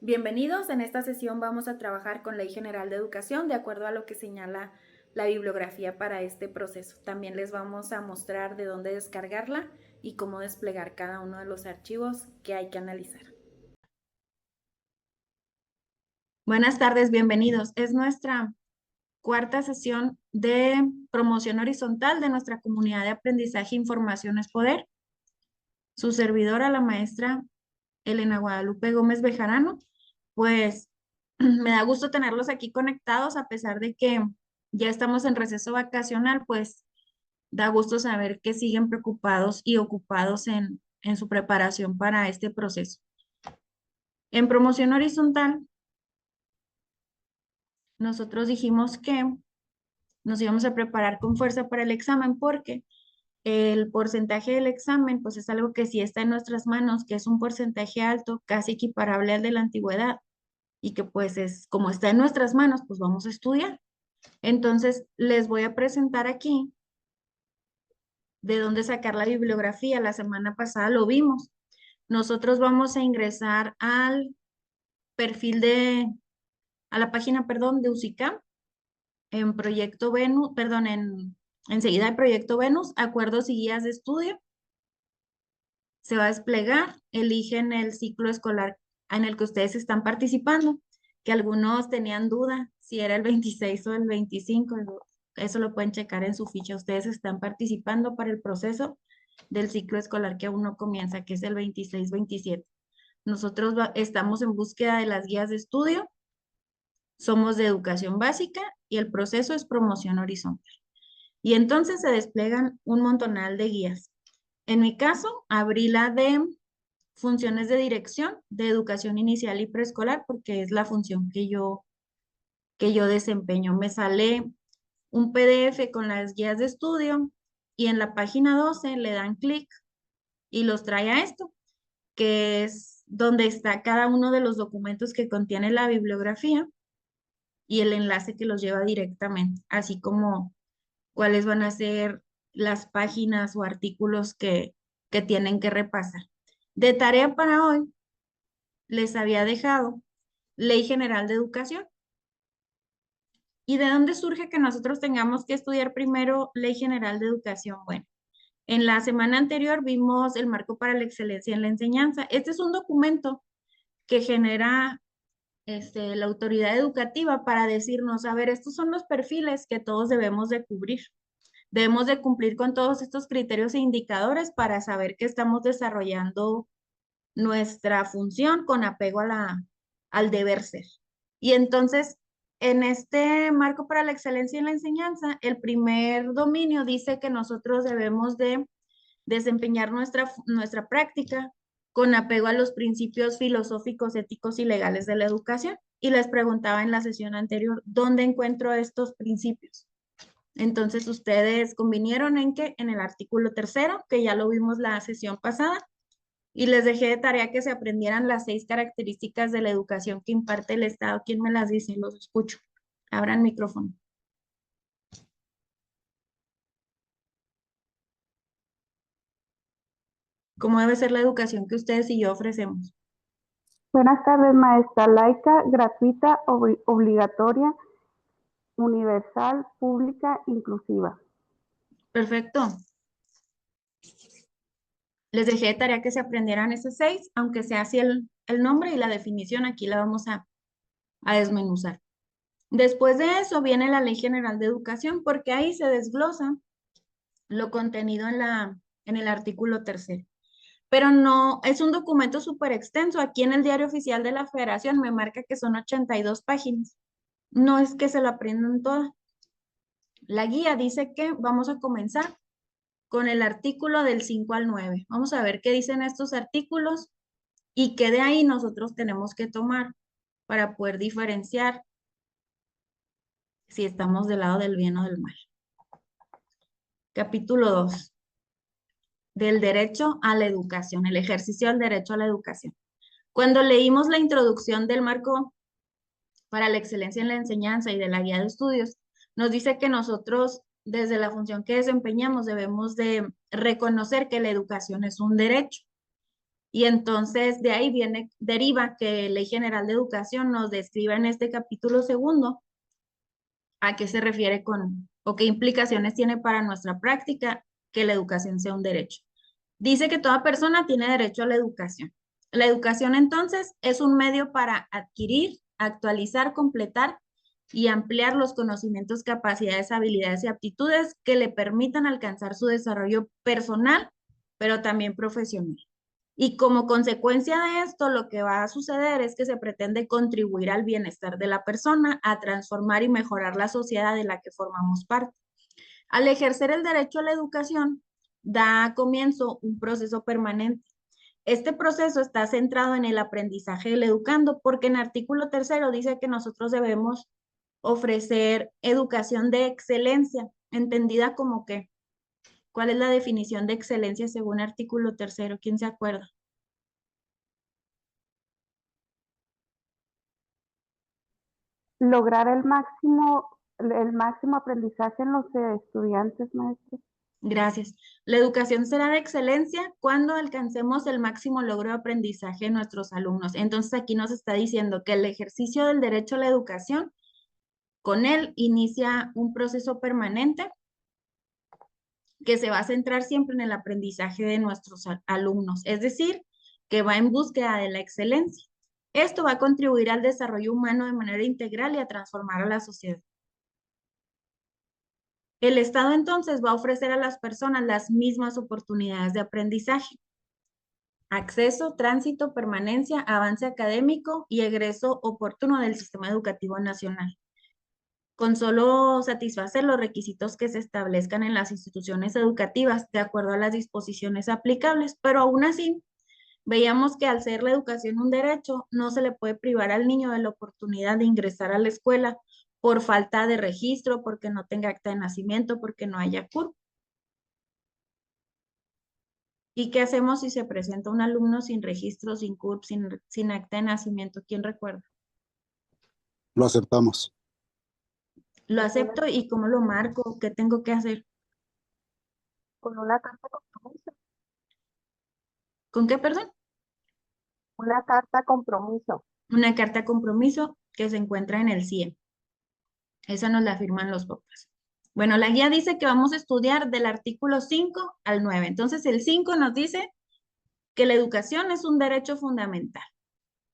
Bienvenidos, en esta sesión vamos a trabajar con Ley General de Educación de acuerdo a lo que señala la bibliografía para este proceso. También les vamos a mostrar de dónde descargarla y cómo desplegar cada uno de los archivos que hay que analizar. Buenas tardes, bienvenidos. Es nuestra cuarta sesión de promoción horizontal de nuestra comunidad de aprendizaje Información es Poder. Su servidora, la maestra Elena Guadalupe Gómez Bejarano, pues me da gusto tenerlos aquí conectados a pesar de que ya estamos en receso vacacional, pues da gusto saber que siguen preocupados y ocupados en su preparación para este proceso. En promoción horizontal, nosotros dijimos que nos íbamos a preparar con fuerza para el examen porque el porcentaje del examen, pues es algo que sí está en nuestras manos, que es un porcentaje alto, casi equiparable al de la antigüedad, y que pues es como está en nuestras manos, pues vamos a estudiar. Entonces, les voy a presentar aquí de dónde sacar la bibliografía. La semana pasada lo vimos. Nosotros vamos a ingresar al perfil a la página, perdón, de UCICAM, en Proyecto Venus, perdón, enseguida de Proyecto Venus, acuerdos y guías de estudio. Se va a desplegar, eligen el ciclo escolar en el que ustedes están participando, que algunos tenían duda si era el 26 o el 25, eso lo pueden checar en su ficha. Ustedes están participando para el proceso del ciclo escolar que aún no comienza, que es el 26-27. Nosotros estamos en búsqueda de las guías de estudio, somos de educación básica y el proceso es promoción horizontal. Y entonces se desplegan un montonal de guías. En mi caso, abrí la de funciones de dirección de educación inicial y preescolar porque es la función que yo desempeño. Me sale un PDF con las guías de estudio y en la página 12 le dan clic y los trae a esto, que es donde está cada uno de los documentos que contiene la bibliografía y el enlace que los lleva directamente, así como cuáles van a ser las páginas o artículos que tienen que repasar. De tarea para hoy, les había dejado Ley General de Educación. ¿Y de dónde surge que nosotros tengamos que estudiar primero Ley General de Educación? Bueno, en la semana anterior vimos el marco para la excelencia en la enseñanza. Este es un documento que genera la autoridad educativa para decirnos, a ver, estos son los perfiles que todos debemos de cubrir. Debemos de cumplir con todos estos criterios e indicadores para saber que estamos desarrollando nuestra función con apego al deber ser. Y entonces, en este marco para la excelencia en la enseñanza, el primer dominio dice que nosotros debemos de desempeñar nuestra práctica con apego a los principios filosóficos, éticos y legales de la educación. Y les preguntaba en la sesión anterior, ¿dónde encuentro estos principios? Entonces, ustedes convinieron en que en el artículo 3º, que ya lo vimos la sesión pasada, y les dejé de tarea que se aprendieran las 6 características de la educación que imparte el Estado. ¿Quién me las dice? Los escucho. Abran micrófono. ¿Cómo debe ser la educación que ustedes y yo ofrecemos? Buenas tardes, maestra. Laica, gratuita, obligatoria, universal, pública, inclusiva. Perfecto. Les dejé de tarea que se aprendieran esas 6, aunque sea así el nombre y la definición, aquí la vamos a desmenuzar. Después de eso viene la Ley General de Educación, porque ahí se desglosa lo contenido en el artículo 3º. Pero no, es un documento súper extenso. Aquí en el Diario Oficial de la Federación me marca que son 82 páginas. No es que se lo aprendan toda. La guía dice que vamos a comenzar con el artículo del 5 al 9. Vamos a ver qué dicen estos artículos y qué de ahí nosotros tenemos que tomar para poder diferenciar si estamos del lado del bien o del mal. Capítulo 2. Del derecho a la educación, el ejercicio del derecho a la educación. Cuando leímos la introducción del marco para la excelencia en la enseñanza y de la guía de estudios, nos dice que nosotros, desde la función que desempeñamos, debemos de reconocer que la educación es un derecho Y entonces de ahí deriva que Ley General de Educación nos describa en este capítulo segundo a qué se refiere con o qué implicaciones tiene para nuestra práctica que la educación sea un derecho. Dice que toda persona tiene derecho a la educación. La educación entonces es un medio para adquirir, actualizar, completar y ampliar los conocimientos, capacidades, habilidades y aptitudes que le permitan alcanzar su desarrollo personal, pero también profesional. Y como consecuencia de esto, lo que va a suceder es que se pretende contribuir al bienestar de la persona, a transformar y mejorar la sociedad de la que formamos parte. Al ejercer el derecho a la educación, da comienzo un proceso permanente. Este proceso está centrado en el aprendizaje del educando, porque en artículo tercero dice que nosotros debemos ofrecer educación de excelencia, entendida como que, ¿cuál es la definición de excelencia según artículo tercero? ¿Quién se acuerda? Lograr el máximo aprendizaje en los estudiantes, maestro. Gracias. La educación será de excelencia cuando alcancemos el máximo logro de aprendizaje de nuestros alumnos. Entonces aquí nos está diciendo que el ejercicio del derecho a la educación, con él inicia un proceso permanente que se va a centrar siempre en el aprendizaje de nuestros alumnos, es decir, que va en búsqueda de la excelencia. Esto va a contribuir al desarrollo humano de manera integral y a transformar a la sociedad. El Estado entonces va a ofrecer a las personas las mismas oportunidades de aprendizaje: acceso, tránsito, permanencia, avance académico y egreso oportuno del sistema educativo nacional. Con solo satisfacer los requisitos que se establezcan en las instituciones educativas de acuerdo a las disposiciones aplicables, pero aún así, veíamos que al ser la educación un derecho, no se le puede privar al niño de la oportunidad de ingresar a la escuela por falta de registro, porque no tenga acta de nacimiento, porque no haya CURP. ¿Y qué hacemos si se presenta un alumno sin registro, sin CURP, sin acta de nacimiento? ¿Quién recuerda? Lo aceptamos. Lo Con una, acepto y cómo lo marco, qué tengo que hacer. con una carta compromiso. ¿Con qué, perdón? Una carta compromiso. Una carta compromiso que se encuentra en el CIE. Esa nos la firman los papás. Bueno, la guía dice que vamos a estudiar del artículo 5 al 9. Entonces, el 5 nos dice que la educación es un derecho fundamental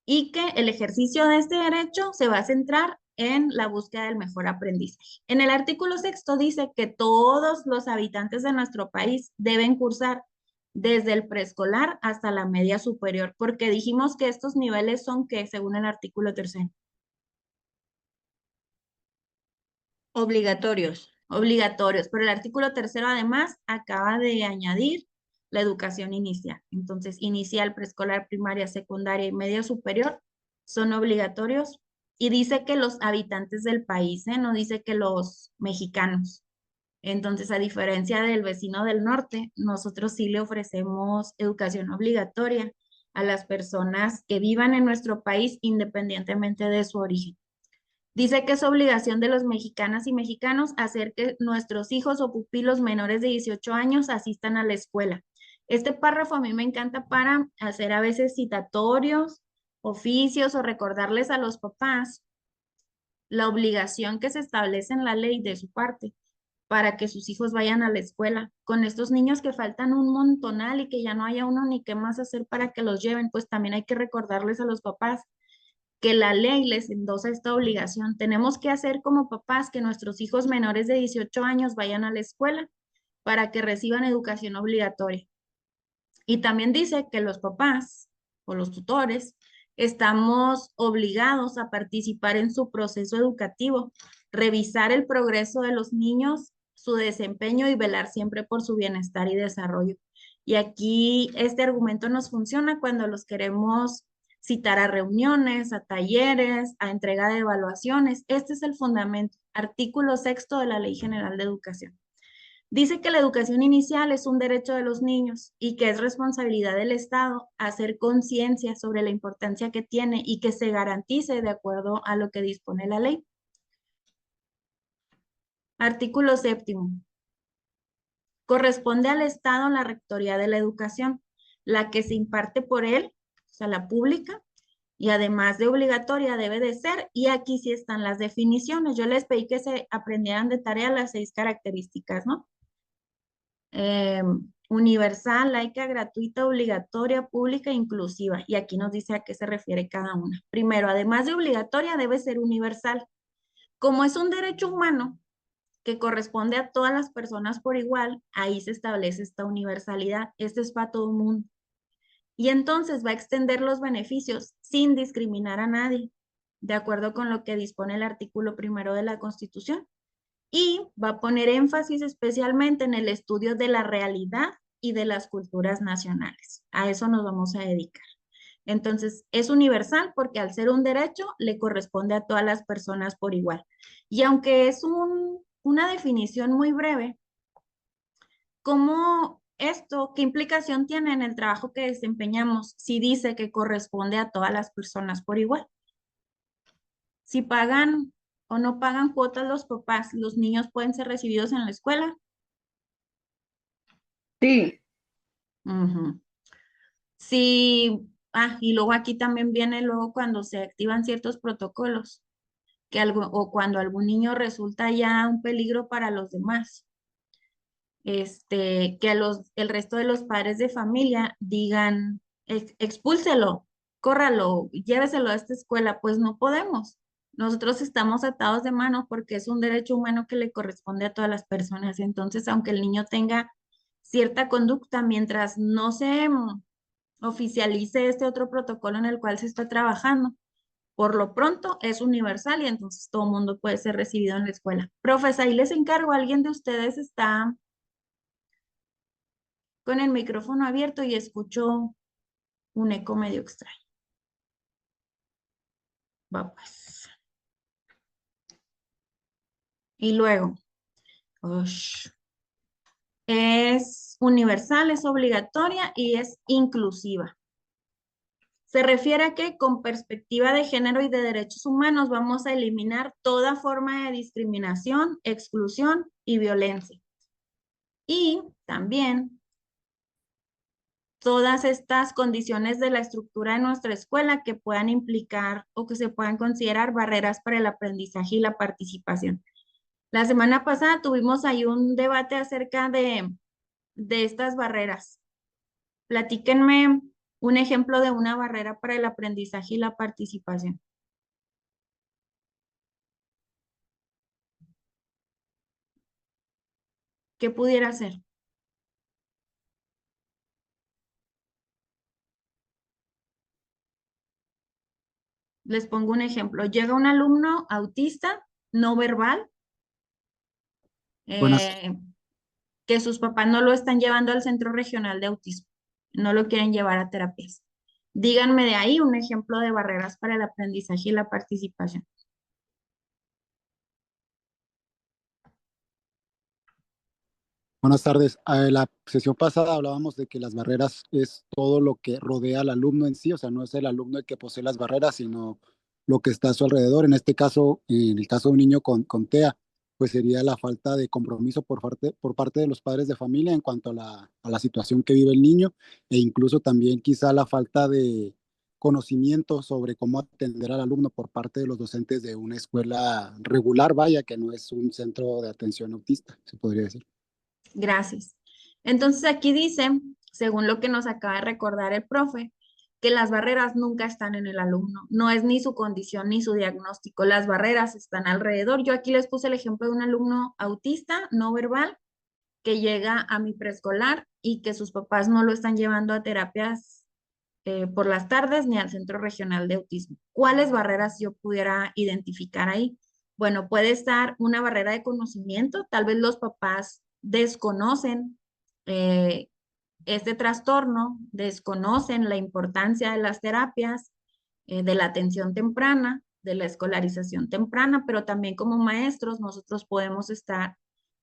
y que el ejercicio de este derecho se va a centrar en la búsqueda del mejor aprendizaje. En el artículo 6 dice que todos los habitantes de nuestro país deben cursar desde el preescolar hasta la media superior, porque dijimos que estos niveles son que, según el artículo 3, obligatorios, pero el artículo 3 además acaba de añadir la educación inicial. Entonces, inicial, preescolar, primaria, secundaria y media superior son obligatorios y dice que los habitantes del país, no dice que los mexicanos. Entonces, a diferencia del vecino del norte, nosotros sí le ofrecemos educación obligatoria a las personas que vivan en nuestro país independientemente de su origen. Dice que es obligación de los mexicanas y mexicanos hacer que nuestros hijos o pupilos menores de 18 años asistan a la escuela. Este párrafo a mí me encanta para hacer a veces citatorios, oficios o recordarles a los papás la obligación que se establece en la ley de su parte para que sus hijos vayan a la escuela. Con estos niños que faltan un montonal y que ya no haya uno ni qué más hacer para que los lleven, pues también hay que recordarles a los papás que la ley les endosa esta obligación. Tenemos que hacer como papás que nuestros hijos menores de 18 años vayan a la escuela para que reciban educación obligatoria. Y también dice que los papás o los tutores estamos obligados a participar en su proceso educativo, revisar el progreso de los niños, su desempeño y velar siempre por su bienestar y desarrollo. Y aquí este argumento nos funciona cuando los queremos citar a reuniones, a talleres, a entrega de evaluaciones. Este es el fundamento, artículo 6 de la Ley General de Educación. Dice que la educación inicial es un derecho de los niños y que es responsabilidad del Estado hacer conciencia sobre la importancia que tiene y que se garantice de acuerdo a lo que dispone la ley. Artículo 7. Corresponde al Estado la rectoría de la educación. la que se imparte por él, o sea, la pública, y además de obligatoria debe de ser, y aquí sí están las definiciones. Yo les pedí que se aprendieran de tarea las 6 características, ¿no? Universal, laica, gratuita, obligatoria, pública, inclusiva. Y aquí nos dice a qué se refiere cada una. Primero, además de obligatoria, debe ser universal. Como es un derecho humano que corresponde a todas las personas por igual, ahí se establece esta universalidad. Esto es para todo el mundo. Y entonces va a extender los beneficios sin discriminar a nadie, de acuerdo con lo que dispone el artículo primero de la Constitución. Y va a poner énfasis especialmente en el estudio de la realidad y de las culturas nacionales. A eso nos vamos a dedicar. Entonces, es universal porque al ser un derecho le corresponde a todas las personas por igual. Y aunque es una definición muy breve, ¿cómo esto, qué implicación tiene en el trabajo que desempeñamos si dice que corresponde a todas las personas por igual? Si pagan o no pagan cuotas los papás, los niños pueden ser recibidos en la escuela. Sí, Ujú. Sí, y luego aquí también viene luego cuando se activan ciertos protocolos, que algo, o cuando algún niño resulta ya un peligro para los demás, que el resto de los padres de familia digan, expúlselo, córralo, lléveselo a esta escuela, pues no podemos. Nosotros estamos atados de mano porque es un derecho humano que le corresponde a todas las personas. Entonces, aunque el niño tenga cierta conducta, mientras no se oficialice este otro protocolo en el cual se está trabajando, por lo pronto es universal y entonces todo el mundo puede ser recibido en la escuela. Profes, ahí les encargo, ¿alguien de ustedes está con el micrófono abierto y escucho un eco medio extraño? Va pues. Y luego, ush, es universal, es obligatoria y es inclusiva. Se refiere a que con perspectiva de género y de derechos humanos vamos a eliminar toda forma de discriminación, exclusión y violencia. Y también todas estas condiciones de la estructura de nuestra escuela que puedan implicar o que se puedan considerar barreras para el aprendizaje y la participación. La semana pasada tuvimos ahí un debate acerca de estas barreras. Platíquenme un ejemplo de una barrera para el aprendizaje y la participación. ¿Qué pudiera ser? Les pongo un ejemplo. Llega un alumno autista, no verbal, Buenas, eh, que sus papás no lo están llevando al Centro Regional de Autismo, no lo quieren llevar a terapias. Díganme de ahí un ejemplo de barreras para el aprendizaje y la participación. buenas tardes. La sesión pasada hablábamos de que las barreras es todo lo que rodea al alumno en sí, o sea, no es el alumno el que posee las barreras, sino lo que está a su alrededor. En este caso, en el caso de un niño con TEA, pues sería la falta de compromiso por parte de los padres de familia en cuanto a la situación que vive el niño, e incluso también quizá la falta de conocimiento sobre cómo atender al alumno por parte de los docentes de una escuela regular, vaya, que no es un centro de atención autista, se podría decir. Gracias. Entonces aquí dice, según lo que nos acaba de recordar el profe, que las barreras nunca están en el alumno, no es ni su condición ni su diagnóstico, las barreras están alrededor. Yo aquí les puse el ejemplo de un alumno autista, no verbal, que llega a mi preescolar y que sus papás no lo están llevando a terapias por las tardes ni al Centro Regional de Autismo. ¿Cuáles barreras yo pudiera identificar ahí? Bueno, puede estar una barrera de conocimiento, tal vez los papás desconocen eh, este trastorno, desconocen la importancia de las terapias, de la atención temprana, de la escolarización temprana, pero también como maestros nosotros podemos estar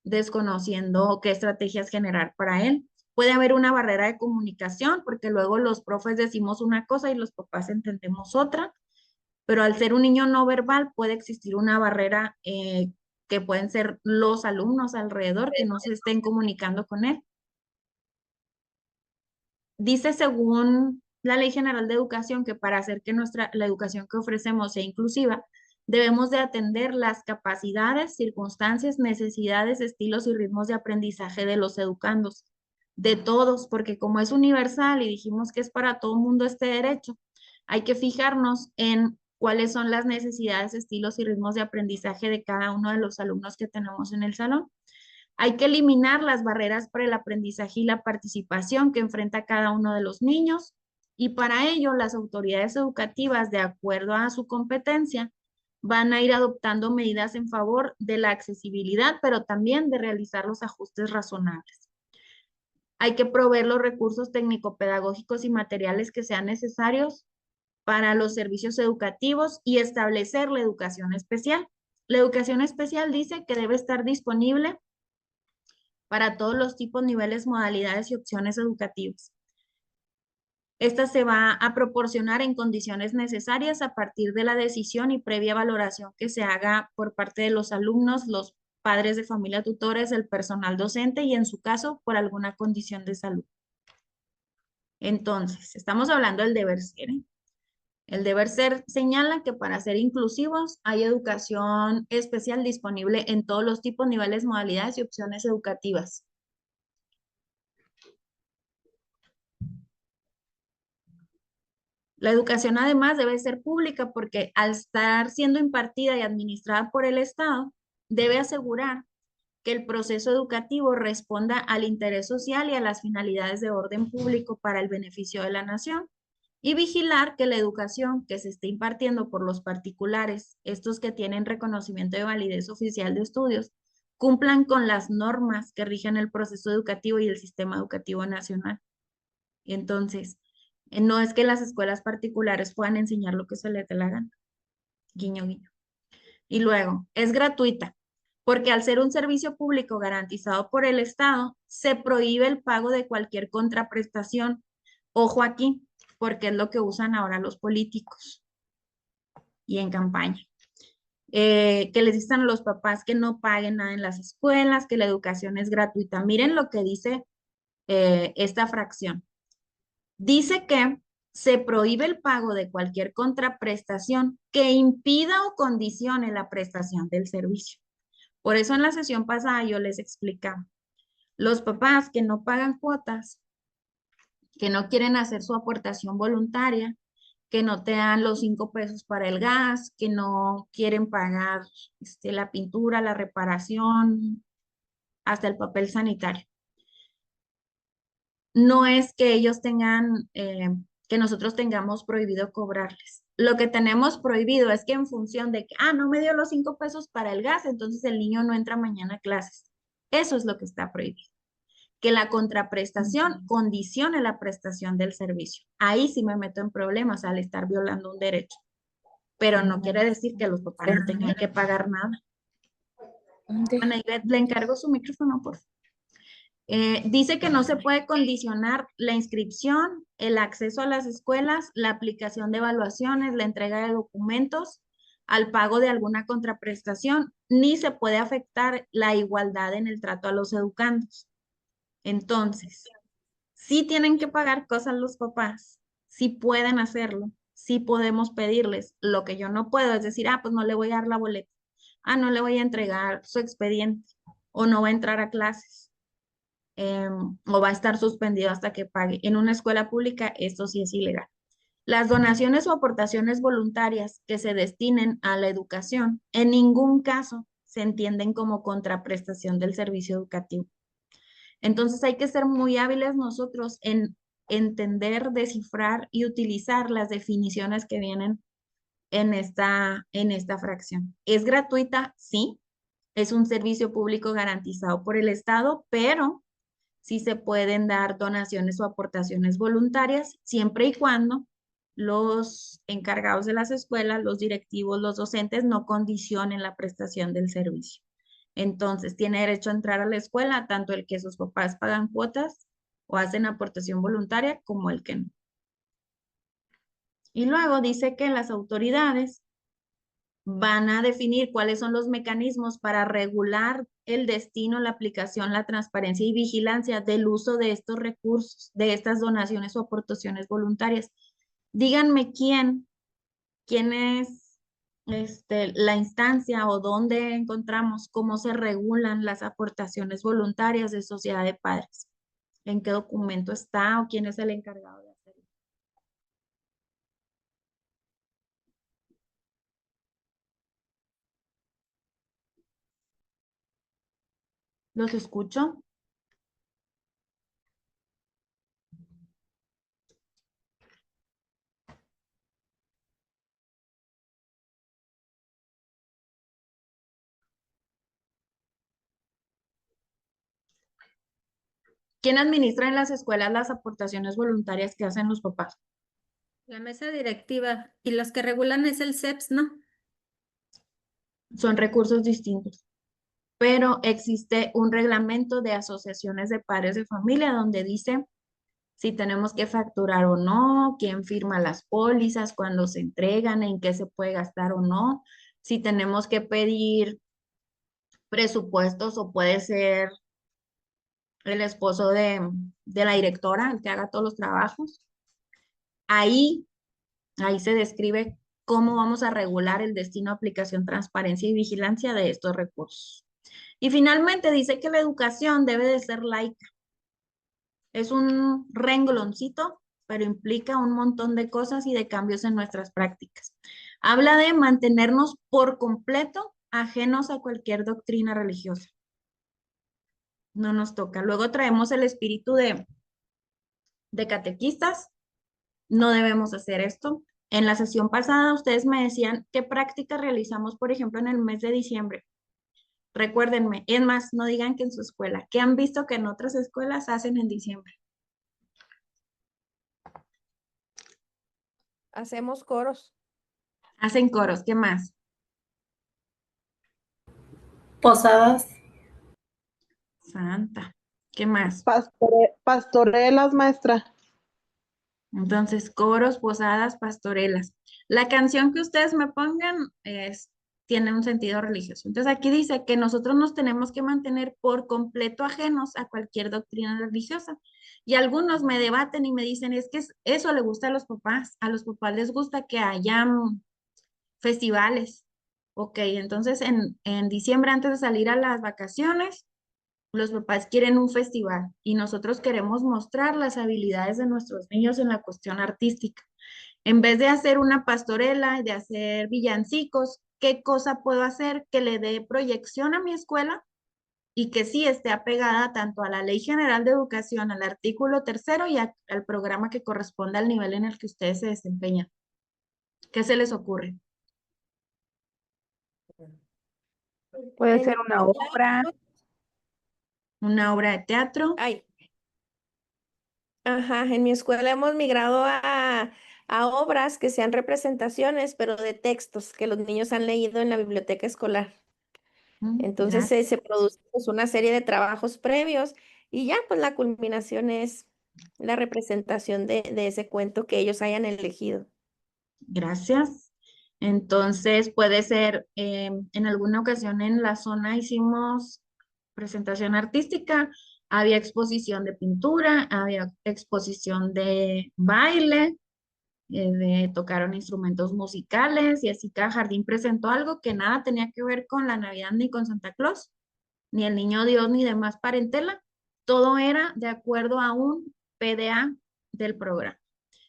desconociendo qué estrategias generar para él. Puede haber una barrera de comunicación porque luego los profes decimos una cosa y los papás entendemos otra, pero al ser un niño no verbal puede existir una barrera que pueden ser los alumnos alrededor que no se estén comunicando con él. Dice según la Ley General de Educación que para hacer que la educación que ofrecemos sea inclusiva, debemos de atender las capacidades, circunstancias, necesidades, estilos y ritmos de aprendizaje de los educandos, de todos, porque como es universal y dijimos que es para todo el mundo este derecho, hay que fijarnos en cuáles son las necesidades, estilos y ritmos de aprendizaje de cada uno de los alumnos que tenemos en el salón. Hay que eliminar las barreras para el aprendizaje y la participación que enfrenta cada uno de los niños y para ello las autoridades educativas, de acuerdo a su competencia, van a ir adoptando medidas en favor de la accesibilidad, pero también de realizar los ajustes razonables. Hay que proveer los recursos técnico-pedagógicos y materiales que sean necesarios para los servicios educativos y establecer la educación especial. La educación especial dice que debe estar disponible para todos los tipos, niveles, modalidades y opciones educativas. Esta se va a proporcionar en condiciones necesarias a partir de la decisión y previa valoración que se haga por parte de los alumnos, los padres de familia, tutores, el personal docente y en su caso por alguna condición de salud. Entonces, estamos hablando del deber ser, ¿eh? El deber ser señala que para ser inclusivos hay educación especial disponible en todos los tipos, niveles, modalidades y opciones educativas. La educación además debe ser pública porque al estar siendo impartida y administrada por el Estado, debe asegurar que el proceso educativo responda al interés social y a las finalidades de orden público para el beneficio de la nación y vigilar que la educación que se esté impartiendo por los particulares, estos que tienen reconocimiento de validez oficial de estudios, cumplan con las normas que rigen el proceso educativo y el sistema educativo nacional. Entonces, no es que las escuelas particulares puedan enseñar lo que se les dé la gana. Guiño, guiño. Y luego, es gratuita, porque al ser un servicio público garantizado por el Estado, se prohíbe el pago de cualquier contraprestación. Ojo aquí, porque es lo que usan ahora los políticos y en campaña. Que les dicen a los papás que no paguen nada en las escuelas, que la educación es gratuita. Miren lo que dice esta fracción. Dice que se prohíbe el pago de cualquier contraprestación que impida o condicione la prestación del servicio. Por eso en la sesión pasada yo les explicaba, los papás que no pagan cuotas, que no quieren hacer su aportación voluntaria, que no te dan los 5 pesos para el gas, que no quieren pagar la pintura, la reparación, hasta el papel sanitario. No es que ellos tengan, que nosotros tengamos prohibido cobrarles. Lo que tenemos prohibido es que en función de que, no me dio los 5 pesos para el gas, entonces el niño no entra mañana a clases. Eso es lo que está prohibido. Que la contraprestación condicione la prestación del servicio. Ahí sí me meto en problemas al estar violando un derecho. Pero no quiere decir que los papás no tengan que pagar nada. Ana Ivette, le encargo su micrófono, por favor. Dice que no se puede condicionar la inscripción, el acceso a las escuelas, la aplicación de evaluaciones, la entrega de documentos al pago de alguna contraprestación, ni se puede afectar la igualdad en el trato a los educandos. Entonces, sí tienen que pagar cosas los papás, sí pueden hacerlo, sí podemos pedirles. Lo que yo no puedo es decir, pues no le voy a dar la boleta, no le voy a entregar su expediente o no va a entrar a clases. O va a estar suspendido hasta que pague. En una escuela pública esto sí es ilegal. Las donaciones o aportaciones voluntarias que se destinen a la educación en ningún caso se entienden como contraprestación del servicio educativo. Entonces hay que ser muy hábiles nosotros en entender, descifrar y utilizar las definiciones que vienen en esta fracción. ¿Es gratuita? Sí. Es un servicio público garantizado por el Estado, pero sí se pueden dar donaciones o aportaciones voluntarias, siempre y cuando los encargados de las escuelas, los directivos, los docentes no condicionen la prestación del servicio. Entonces, tiene derecho a entrar a la escuela tanto el que sus papás pagan cuotas o hacen aportación voluntaria como el que no. Y luego dice que las autoridades van a definir cuáles son los mecanismos para regular el destino, la aplicación, la transparencia y vigilancia del uso de estos recursos, de estas donaciones o aportaciones voluntarias. Díganme quién es la instancia o dónde encontramos cómo se regulan las aportaciones voluntarias de sociedad de padres. ¿En qué documento está o quién es el encargado de hacerlo? ¿Los escucho? ¿Quién administra en las escuelas las aportaciones voluntarias que hacen los papás? La mesa directiva y los que regulan es el CEPS, ¿no? Son recursos distintos, pero existe un reglamento de asociaciones de padres de familia donde dice si tenemos que facturar o no, quién firma las pólizas, cuándo se entregan, en qué se puede gastar o no, si tenemos que pedir presupuestos o puede ser el esposo de la directora el que haga todos los trabajos. Ahí, ahí se describe cómo vamos a regular el destino, aplicación, transparencia y vigilancia de estos recursos. Y finalmente dice que la educación debe de ser laica. Es un rengloncito, pero implica un montón de cosas y de cambios en nuestras prácticas. Habla de mantenernos por completo ajenos a cualquier doctrina religiosa. No nos toca. Luego traemos el espíritu de catequistas. No debemos hacer esto. En la sesión pasada ustedes me decían qué prácticas realizamos, por ejemplo, en el mes de diciembre. Recuérdenme, es más, no digan que en su escuela, ¿qué han visto que en otras escuelas hacen en diciembre? Hacemos coros. Hacen coros, ¿qué más? Posadas. Santa, ¿qué más? Pastorelas, maestra. Entonces, coros, posadas, pastorelas. La canción que ustedes me pongan tiene un sentido religioso. Entonces, aquí dice que nosotros nos tenemos que mantener por completo ajenos a cualquier doctrina religiosa. Y algunos me debaten y me dicen, es que eso le gusta a los papás les gusta que hayan festivales. Ok, entonces en diciembre, antes de salir a las vacaciones, los papás quieren un festival y nosotros queremos mostrar las habilidades de nuestros niños en la cuestión artística. En vez de hacer una pastorela, de hacer villancicos, ¿qué cosa puedo hacer que le dé proyección a mi escuela y que sí esté apegada tanto a la Ley General de Educación, al artículo 3º y al programa que corresponde al nivel en el que ustedes se desempeñan? ¿Qué se les ocurre? Puede En ser mi una escuela obra. ¿Una obra de teatro? Ay, ajá, en mi escuela hemos migrado a obras que sean representaciones, pero de textos que los niños han leído en la biblioteca escolar. Entonces Gracias. se produce pues, una serie de trabajos previos y ya pues la culminación es la representación de ese cuento que ellos hayan elegido. Gracias. Entonces puede ser, en alguna ocasión en la zona hicimos presentación artística, había exposición de pintura, había exposición de baile, tocaron instrumentos musicales y así cada jardín presentó algo que nada tenía que ver con la Navidad ni con Santa Claus, ni el Niño Dios ni demás parentela. Todo era de acuerdo a un PDA del programa.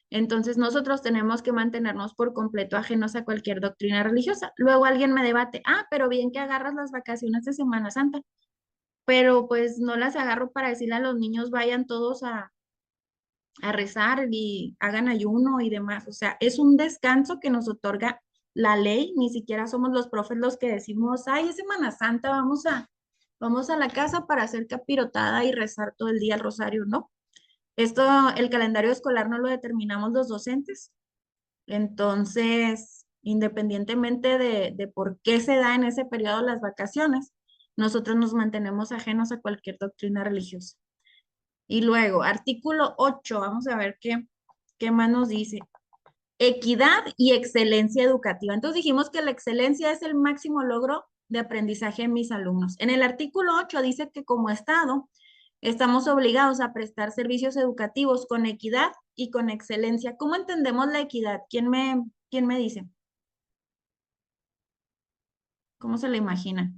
Entonces nosotros tenemos que mantenernos por completo ajenos a cualquier doctrina religiosa. Luego alguien me debate, pero bien que agarras las vacaciones de Semana Santa, pero pues no las agarro para decirle a los niños vayan todos a rezar y hagan ayuno y demás. O sea, es un descanso que nos otorga la ley, ni siquiera somos los profes los que decimos, ay, es Semana Santa, vamos a la casa para hacer capirotada y rezar todo el día el rosario, ¿no? Esto, el calendario escolar no lo determinamos los docentes. Entonces, independientemente de por qué se da en ese periodo las vacaciones, nosotros nos mantenemos ajenos a cualquier doctrina religiosa. Y luego, artículo 8, vamos a ver qué más nos dice. equidad y excelencia educativa. Entonces dijimos que la excelencia es el máximo logro de aprendizaje de mis alumnos. En el artículo 8 dice que como Estado estamos obligados a prestar servicios educativos con equidad y con excelencia. ¿Cómo entendemos la equidad? ¿Quién me dice? ¿Cómo se la imagina?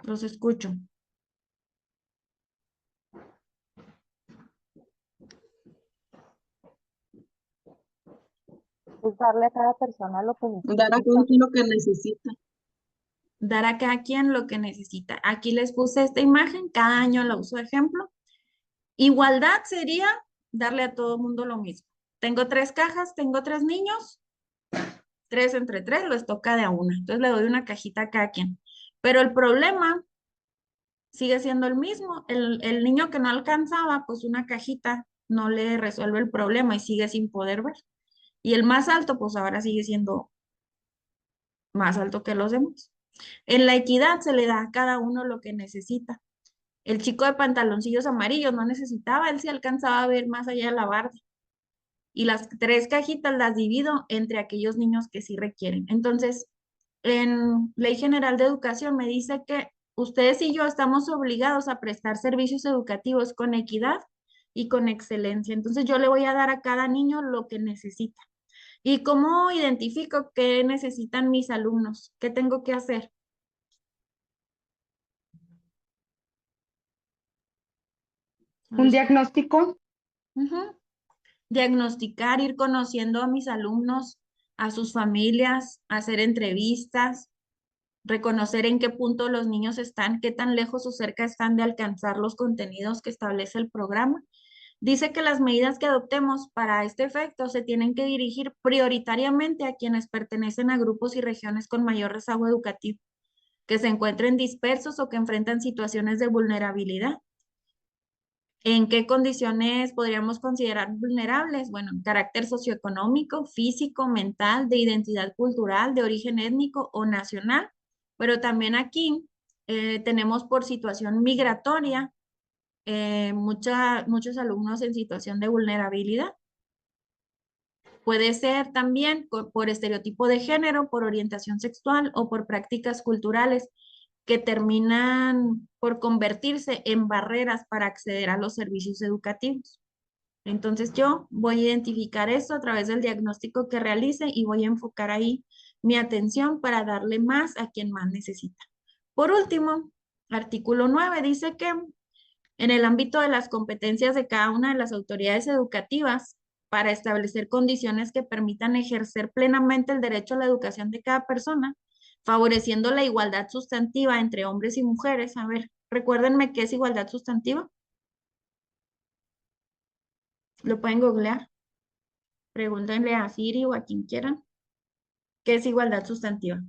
Los escucho. Es darle a cada persona lo que Dar a necesita. cada quien lo que necesita. Dar a cada quien lo que necesita. Aquí les puse esta imagen, cada año la uso de ejemplo. Igualdad sería darle a todo el mundo lo mismo. Tengo 3 cajas, tengo 3 niños, 3 entre 3, les toca de a una. Entonces le doy una cajita a cada quien. Pero el problema sigue siendo el mismo. El niño que no alcanzaba, pues una cajita no le resuelve el problema y sigue sin poder ver. Y el más alto, pues ahora sigue siendo más alto que los demás. En la equidad se le da a cada uno lo que necesita. El chico de pantaloncillos amarillos no necesitaba, él sí alcanzaba a ver más allá de la barda. Y las 3 cajitas las divido entre aquellos niños que sí requieren. Entonces, en Ley General de Educación me dice que ustedes y yo estamos obligados a prestar servicios educativos con equidad y con excelencia. Entonces, yo le voy a dar a cada niño lo que necesita. ¿Y cómo identifico qué necesitan mis alumnos? ¿Qué tengo que hacer? ¿Un diagnóstico? Ujú. Diagnosticar, ir conociendo a mis alumnos, a sus familias, hacer entrevistas, reconocer en qué punto los niños están, qué tan lejos o cerca están de alcanzar los contenidos que establece el programa. Dice que las medidas que adoptemos para este efecto se tienen que dirigir prioritariamente a quienes pertenecen a grupos y regiones con mayor rezago educativo, que se encuentren dispersos o que enfrentan situaciones de vulnerabilidad. ¿En qué condiciones podríamos considerar vulnerables? Bueno, carácter socioeconómico, físico, mental, de identidad cultural, de origen étnico o nacional. Pero también aquí tenemos por situación migratoria muchos alumnos en situación de vulnerabilidad. Puede ser también por estereotipo de género, por orientación sexual o por prácticas culturales que terminan por convertirse en barreras para acceder a los servicios educativos. Entonces yo voy a identificar esto a través del diagnóstico que realice y voy a enfocar ahí mi atención para darle más a quien más necesita. Por último, artículo 9 dice que en el ámbito de las competencias de cada una de las autoridades educativas, para establecer condiciones que permitan ejercer plenamente el derecho a la educación de cada persona, favoreciendo la igualdad sustantiva entre hombres y mujeres. A ver, recuérdenme qué es igualdad sustantiva. Lo pueden googlear. Pregúntenle a Siri o a quien quieran. ¿Qué es igualdad sustantiva?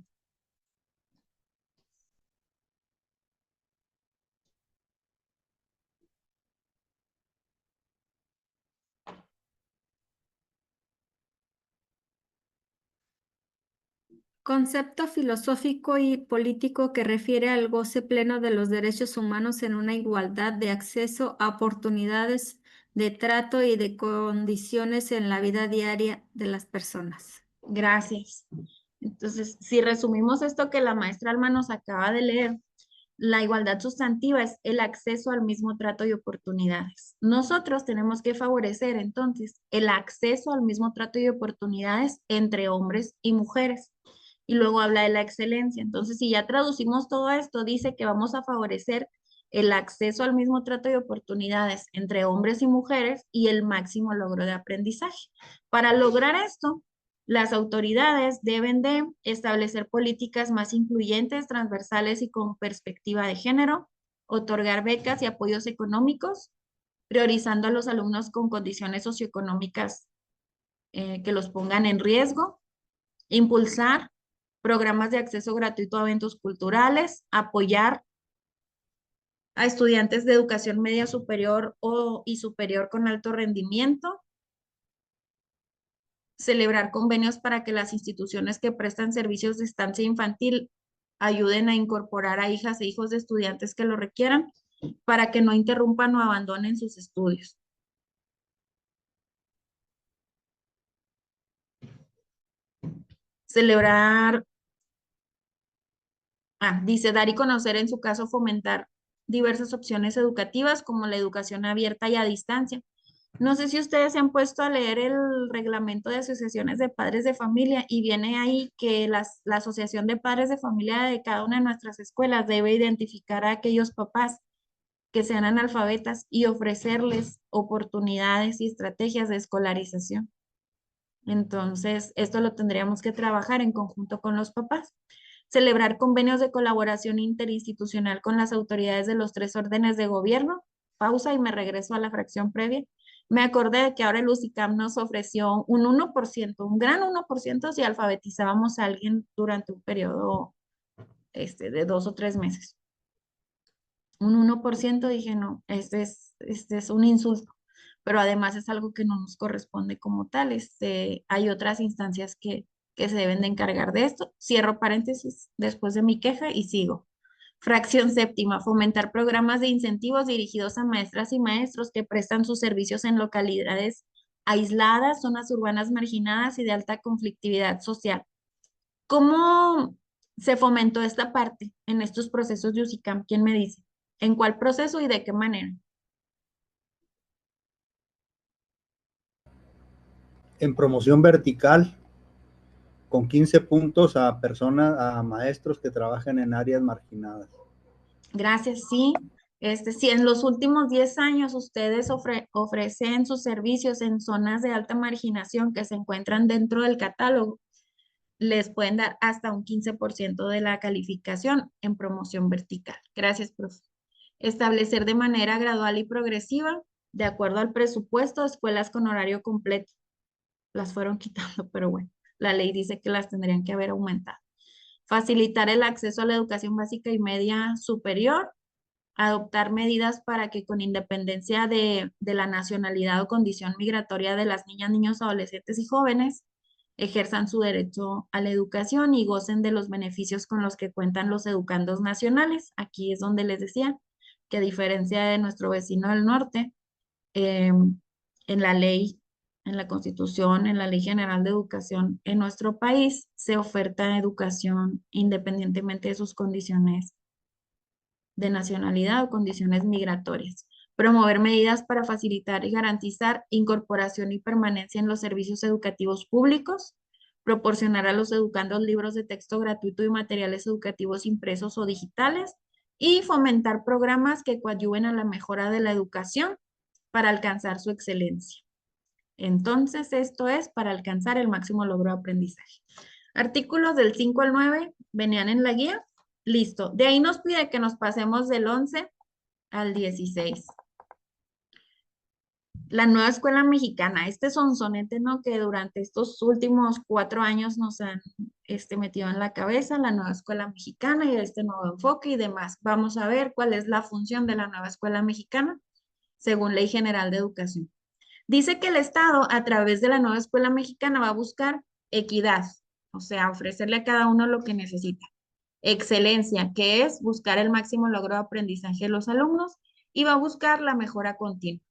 Concepto filosófico y político que refiere al goce pleno de los derechos humanos en una igualdad de acceso a oportunidades de trato y de condiciones en la vida diaria de las personas. Gracias. Entonces, si resumimos esto que la maestra Alma nos acaba de leer, la igualdad sustantiva es el acceso al mismo trato y oportunidades. Nosotros tenemos que favorecer entonces el acceso al mismo trato y oportunidades entre hombres y mujeres. Y luego habla de la excelencia. Entonces, si ya traducimos todo esto, dice que vamos a favorecer el acceso al mismo trato y oportunidades entre hombres y mujeres y el máximo logro de aprendizaje. Para lograr esto, las autoridades deben de establecer políticas más incluyentes, transversales y con perspectiva de género, otorgar becas y apoyos económicos, priorizando a los alumnos con condiciones socioeconómicas que los pongan en riesgo, impulsar programas de acceso gratuito a eventos culturales, apoyar a estudiantes de educación media superior y superior con alto rendimiento, celebrar convenios para que las instituciones que prestan servicios de estancia infantil ayuden a incorporar a hijas e hijos de estudiantes que lo requieran, para que no interrumpan o abandonen sus estudios. Celebrar, dice, dar y conocer, en su caso, fomentar diversas opciones educativas como la educación abierta y a distancia. No sé si ustedes se han puesto a leer el reglamento de asociaciones de padres de familia y viene ahí que la asociación de padres de familia de cada una de nuestras escuelas debe identificar a aquellos papás que sean analfabetas y ofrecerles oportunidades y estrategias de escolarización. Entonces, esto lo tendríamos que trabajar en conjunto con los papás. Celebrar convenios de colaboración interinstitucional con las autoridades de los 3 órdenes de gobierno. Pausa y me regreso a la fracción previa. Me acordé de que ahora el UCICAM nos ofreció un 1%, un gran 1% si alfabetizábamos a alguien durante un periodo de 2 o 3 meses. Un 1%, dije, no, este es un insulto, pero además es algo que no nos corresponde como tal. Hay otras instancias que se deben de encargar de esto. Cierro paréntesis después de mi queja y sigo. Fracción séptima, fomentar programas de incentivos dirigidos a maestras y maestros que prestan sus servicios en localidades aisladas, zonas urbanas marginadas y de alta conflictividad social. ¿Cómo se fomentó esta parte en estos procesos de UCICAM? ¿Quién me dice? ¿En cuál proceso y de qué manera? En promoción vertical, con 15 puntos a personas, a maestros que trabajan en áreas marginadas. Gracias, sí. Si en los últimos 10 años ustedes ofrecen sus servicios en zonas de alta marginación que se encuentran dentro del catálogo, les pueden dar hasta un 15% de la calificación en promoción vertical. Gracias, profe. Establecer de manera gradual y progresiva, de acuerdo al presupuesto, escuelas con horario completo. Las fueron quitando, pero bueno, la ley dice que las tendrían que haber aumentado. Facilitar el acceso a la educación básica y media superior, adoptar medidas para que con independencia de la nacionalidad o condición migratoria de las niñas, niños, adolescentes y jóvenes, ejerzan su derecho a la educación y gocen de los beneficios con los que cuentan los educandos nacionales. Aquí es donde les decía que a diferencia de nuestro vecino del norte, en la ley, en la Constitución, en la Ley General de Educación en nuestro país, se oferta educación independientemente de sus condiciones de nacionalidad o condiciones migratorias. Promover medidas para facilitar y garantizar incorporación y permanencia en los servicios educativos públicos. Proporcionar a los educandos libros de texto gratuito y materiales educativos impresos o digitales. Y fomentar programas que coadyuven a la mejora de la educación para alcanzar su excelencia. Entonces, esto es para alcanzar el máximo logro de aprendizaje. Artículos del 5 al 9 venían en la guía. Listo. De ahí nos pide que nos pasemos del 11 al 16. La nueva escuela mexicana. Este sonsonete, ¿no? Que durante estos últimos 4 años nos han metido en la cabeza, la nueva escuela mexicana y este nuevo enfoque y demás. Vamos a ver cuál es la función de la nueva escuela mexicana según Ley General de Educación. Dice que el Estado, a través de la nueva escuela mexicana, va a buscar equidad, o sea, ofrecerle a cada uno lo que necesita. Excelencia, que es buscar el máximo logro de aprendizaje de los alumnos, y va a buscar la mejora continua.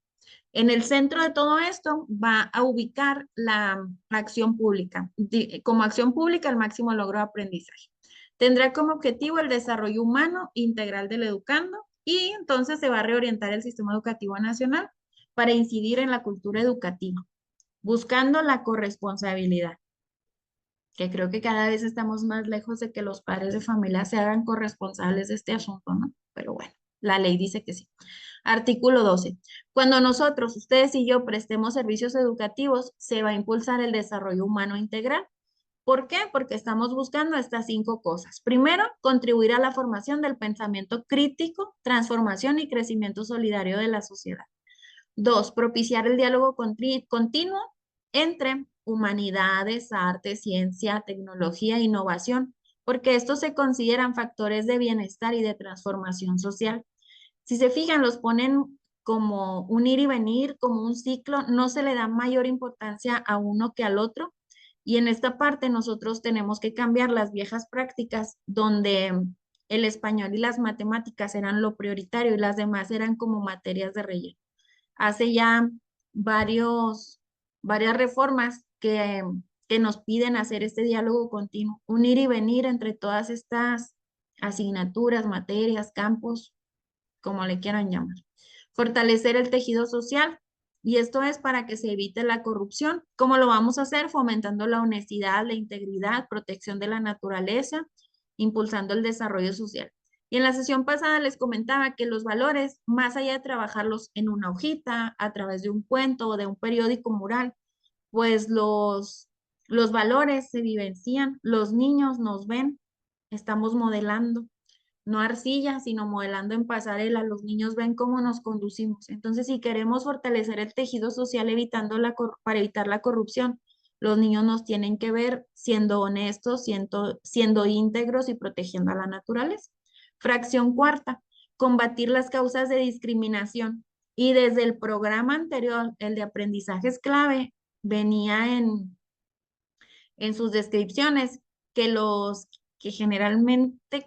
En el centro de todo esto va a ubicar la acción pública. Como acción pública, el máximo logro de aprendizaje. Tendrá como objetivo el desarrollo humano integral del educando y entonces se va a reorientar el sistema educativo nacional para incidir en la cultura educativa, buscando la corresponsabilidad, que creo que cada vez estamos más lejos de que los padres de familia se hagan corresponsables de este asunto, ¿no? Pero bueno, la ley dice que sí. Artículo 12. Cuando nosotros, ustedes y yo, prestemos servicios educativos, se va a impulsar el desarrollo humano integral. ¿Por qué? Porque estamos buscando estas 5 cosas. Primero, contribuir a la formación del pensamiento crítico, transformación y crecimiento solidario de la sociedad. 2, propiciar el diálogo continuo entre humanidades, arte, ciencia, tecnología e innovación, porque estos se consideran factores de bienestar y de transformación social. Si se fijan, los ponen como un ir y venir, como un ciclo, no se le da mayor importancia a uno que al otro. Y en esta parte nosotros tenemos que cambiar las viejas prácticas donde el español y las matemáticas eran lo prioritario y las demás eran como materias de relleno. Hace ya varias reformas que nos piden hacer este diálogo continuo, unir y venir entre todas estas asignaturas, materias, campos, como le quieran llamar. Fortalecer el tejido social, y esto es para que se evite la corrupción. ¿Cómo lo vamos a hacer? Fomentando la honestidad, la integridad, protección de la naturaleza, impulsando el desarrollo social. Y en la sesión pasada les comentaba que los valores, más allá de trabajarlos en una hojita, a través de un cuento o de un periódico mural, pues los valores se vivencian, los niños nos ven, estamos modelando, no arcilla, sino modelando en pasarela, los niños ven cómo nos conducimos. Entonces, si queremos fortalecer el tejido social para evitar la corrupción, los niños nos tienen que ver siendo honestos, siendo íntegros y protegiendo a la naturaleza. Fracción cuarta, combatir las causas de discriminación. Y desde el programa anterior, el de aprendizajes clave, venía en sus descripciones que los que generalmente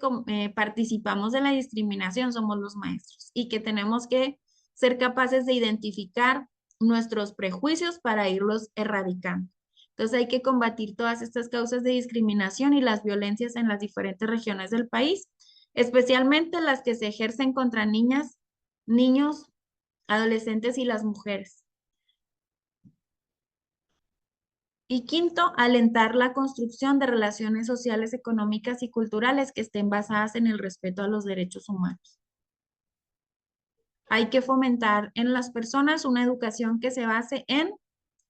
participamos de la discriminación somos los maestros y que tenemos que ser capaces de identificar nuestros prejuicios para irlos erradicando. Entonces hay que combatir todas estas causas de discriminación y las violencias en las diferentes regiones del país, especialmente las que se ejercen contra niñas, niños, adolescentes y las mujeres. Y quinto, alentar la construcción de relaciones sociales, económicas y culturales que estén basadas en el respeto a los derechos humanos. Hay que fomentar en las personas una educación que se base en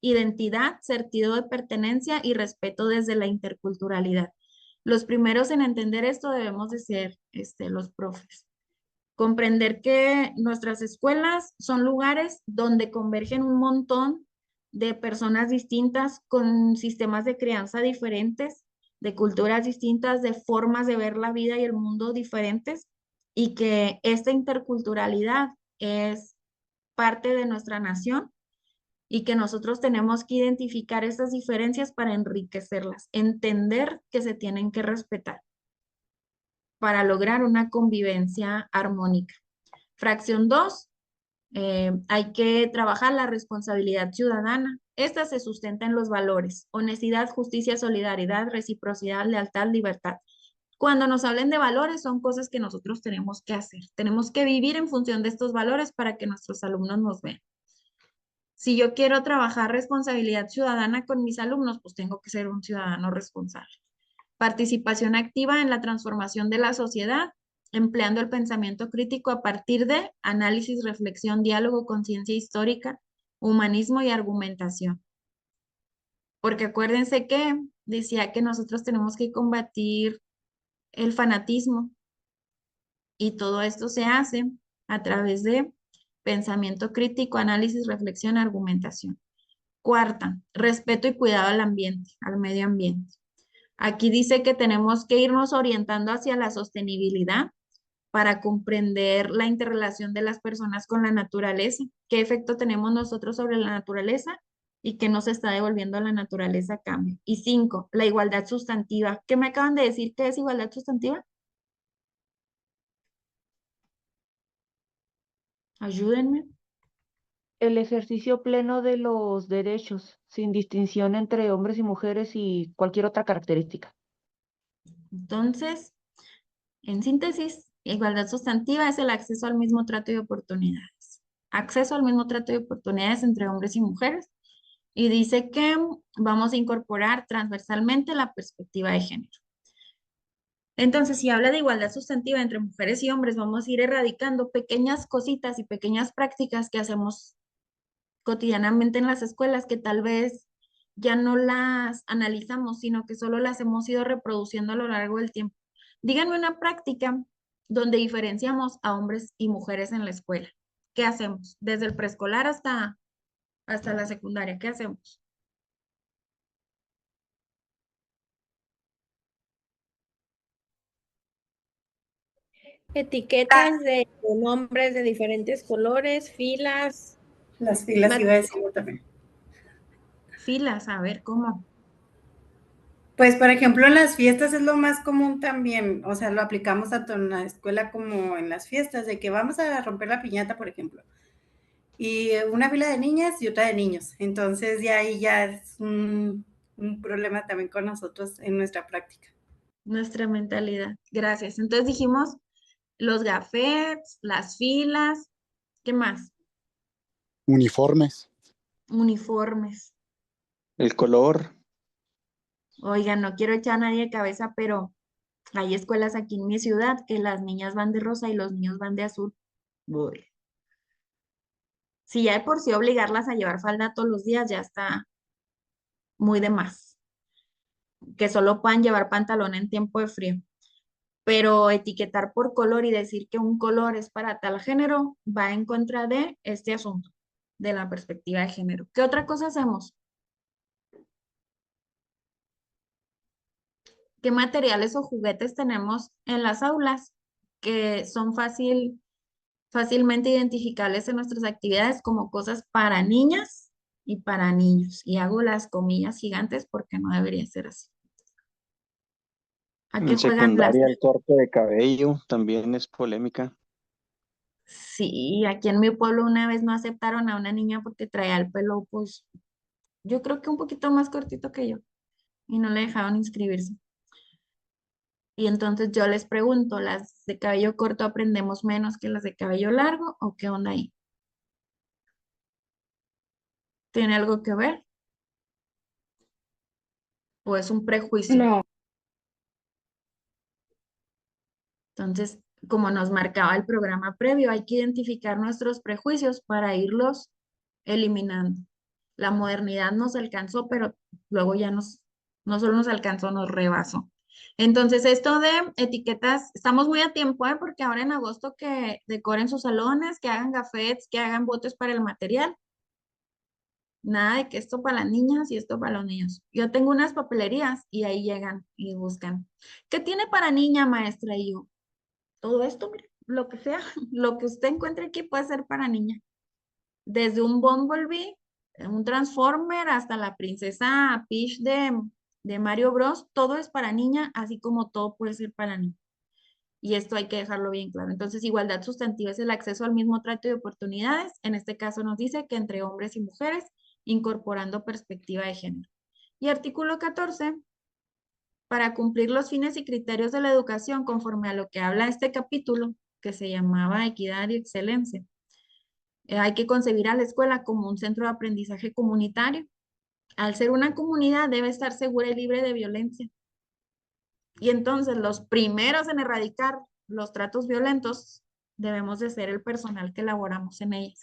identidad, sentido de pertenencia y respeto desde la interculturalidad. Los primeros en entender esto debemos de ser los profes. Comprender que nuestras escuelas son lugares donde convergen un montón de personas distintas con sistemas de crianza diferentes, de culturas distintas, de formas de ver la vida y el mundo diferentes, y que esta interculturalidad es parte de nuestra nación y que nosotros tenemos que identificar estas diferencias para enriquecerlas, entender que se tienen que respetar para lograr una convivencia armónica. Fracción 2, hay que trabajar la responsabilidad ciudadana. Esta se sustenta en los valores: honestidad, justicia, solidaridad, reciprocidad, lealtad, libertad. Cuando nos hablen de valores, son cosas que nosotros tenemos que hacer. Tenemos que vivir en función de estos valores para que nuestros alumnos nos vean. Si yo quiero trabajar responsabilidad ciudadana con mis alumnos, pues tengo que ser un ciudadano responsable. Participación activa en la transformación de la sociedad, empleando el pensamiento crítico a partir de análisis, reflexión, diálogo, conciencia histórica, humanismo y argumentación. Porque acuérdense que decía que nosotros tenemos que combatir el fanatismo y todo esto se hace a través de pensamiento crítico, análisis, reflexión, argumentación. Cuarta, respeto y cuidado al ambiente, al medio ambiente. Aquí dice que tenemos que irnos orientando hacia la sostenibilidad para comprender la interrelación de las personas con la naturaleza, qué efecto tenemos nosotros sobre la naturaleza y qué nos está devolviendo a la naturaleza a cambio. Y 5, la igualdad sustantiva. ¿Qué me acaban de decir que es igualdad sustantiva? Ayúdenme. El ejercicio pleno de los derechos, sin distinción entre hombres y mujeres y cualquier otra característica. Entonces, en síntesis, igualdad sustantiva es el acceso al mismo trato de oportunidades. Acceso al mismo trato de oportunidades entre hombres y mujeres. Y dice que vamos a incorporar transversalmente la perspectiva de género. Entonces, si habla de igualdad sustantiva entre mujeres y hombres, vamos a ir erradicando pequeñas cositas y pequeñas prácticas que hacemos cotidianamente en las escuelas que tal vez ya no las analizamos, sino que solo las hemos ido reproduciendo a lo largo del tiempo. Díganme una práctica donde diferenciamos a hombres y mujeres en la escuela. ¿Qué hacemos? Desde el preescolar hasta la secundaria, ¿qué hacemos? Etiquetas de nombres de diferentes colores, filas. Las filas iba a decir yo también. Filas, a ver, ¿cómo? Pues, por ejemplo, en las fiestas es lo más común también, o sea, lo aplicamos tanto en la escuela como en las fiestas, de que vamos a romper la piñata, por ejemplo, y una fila de niñas y otra de niños. Entonces, ya ahí ya es un problema también con nosotros en nuestra práctica. Nuestra mentalidad. Gracias. Entonces dijimos los gafetes, las filas, ¿qué más? Uniformes. Uniformes. El color. Oigan, no quiero echar a nadie de cabeza, pero hay escuelas aquí en mi ciudad que las niñas van de rosa y los niños van de azul. Uy. Si ya de por sí obligarlas a llevar falda todos los días, ya está muy de más. Que solo puedan llevar pantalón en tiempo de frío. Pero etiquetar por color y decir que un color es para tal género va en contra de este asunto, de la perspectiva de género. ¿Qué otra cosa hacemos? ¿Qué materiales o juguetes tenemos en las aulas que son fácilmente identificables en nuestras actividades como cosas para niñas y para niños? Y hago las comillas gigantes porque no debería ser así. ¿A qué En juegan las? secundaria, el corte de cabello también es polémica. Sí, aquí en mi pueblo una vez no aceptaron a una niña porque traía el pelo, pues, yo creo que un poquito más cortito que yo, y no le dejaron inscribirse. Y entonces yo les pregunto, ¿las de cabello corto aprendemos menos que las de cabello largo o qué onda ahí? ¿Tiene algo que ver? ¿O es un prejuicio? No, Entonces, como nos marcaba el programa previo, hay que identificar nuestros prejuicios para irlos eliminando. La modernidad nos alcanzó, pero luego ya no solo nos alcanzó, nos rebasó. Entonces, esto de etiquetas, estamos muy a tiempo, ¿eh? Porque ahora en agosto que decoren sus salones, que hagan gafetes, que hagan botes para el material. Nada de que esto para las niñas y esto para los niños. Yo tengo unas papelerías y ahí llegan y buscan. ¿Qué tiene para niña, maestra? Y yo, todo esto, mire, lo que sea, lo que usted encuentre aquí puede ser para niña. Desde un Bumblebee, un Transformer, hasta la princesa Peach de Mario Bros. Todo es para niña, así como todo puede ser para niña. Y esto hay que dejarlo bien claro. Entonces, igualdad sustantiva es el acceso al mismo trato de oportunidades. En este caso nos dice que entre hombres y mujeres, incorporando perspectiva de género. Y artículo 14, para cumplir los fines y criterios de la educación conforme a lo que habla este capítulo, que se llamaba equidad y excelencia. Hay que concebir a la escuela como un centro de aprendizaje comunitario. Al ser una comunidad debe estar segura y libre de violencia. Y entonces los primeros en erradicar los tratos violentos debemos de ser el personal que elaboramos en ellas.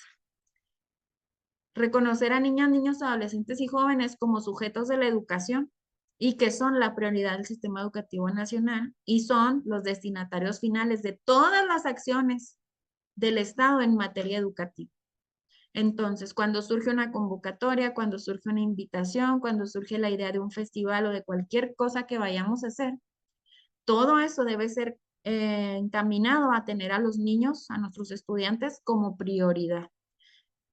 Reconocer a niñas, niños, adolescentes y jóvenes como sujetos de la educación y que son la prioridad del sistema educativo nacional y son los destinatarios finales de todas las acciones del Estado en materia educativa. Entonces, cuando surge una convocatoria, cuando surge una invitación, cuando surge la idea de un festival o de cualquier cosa que vayamos a hacer, todo eso debe ser encaminado a tener a los niños, a nuestros estudiantes como prioridad.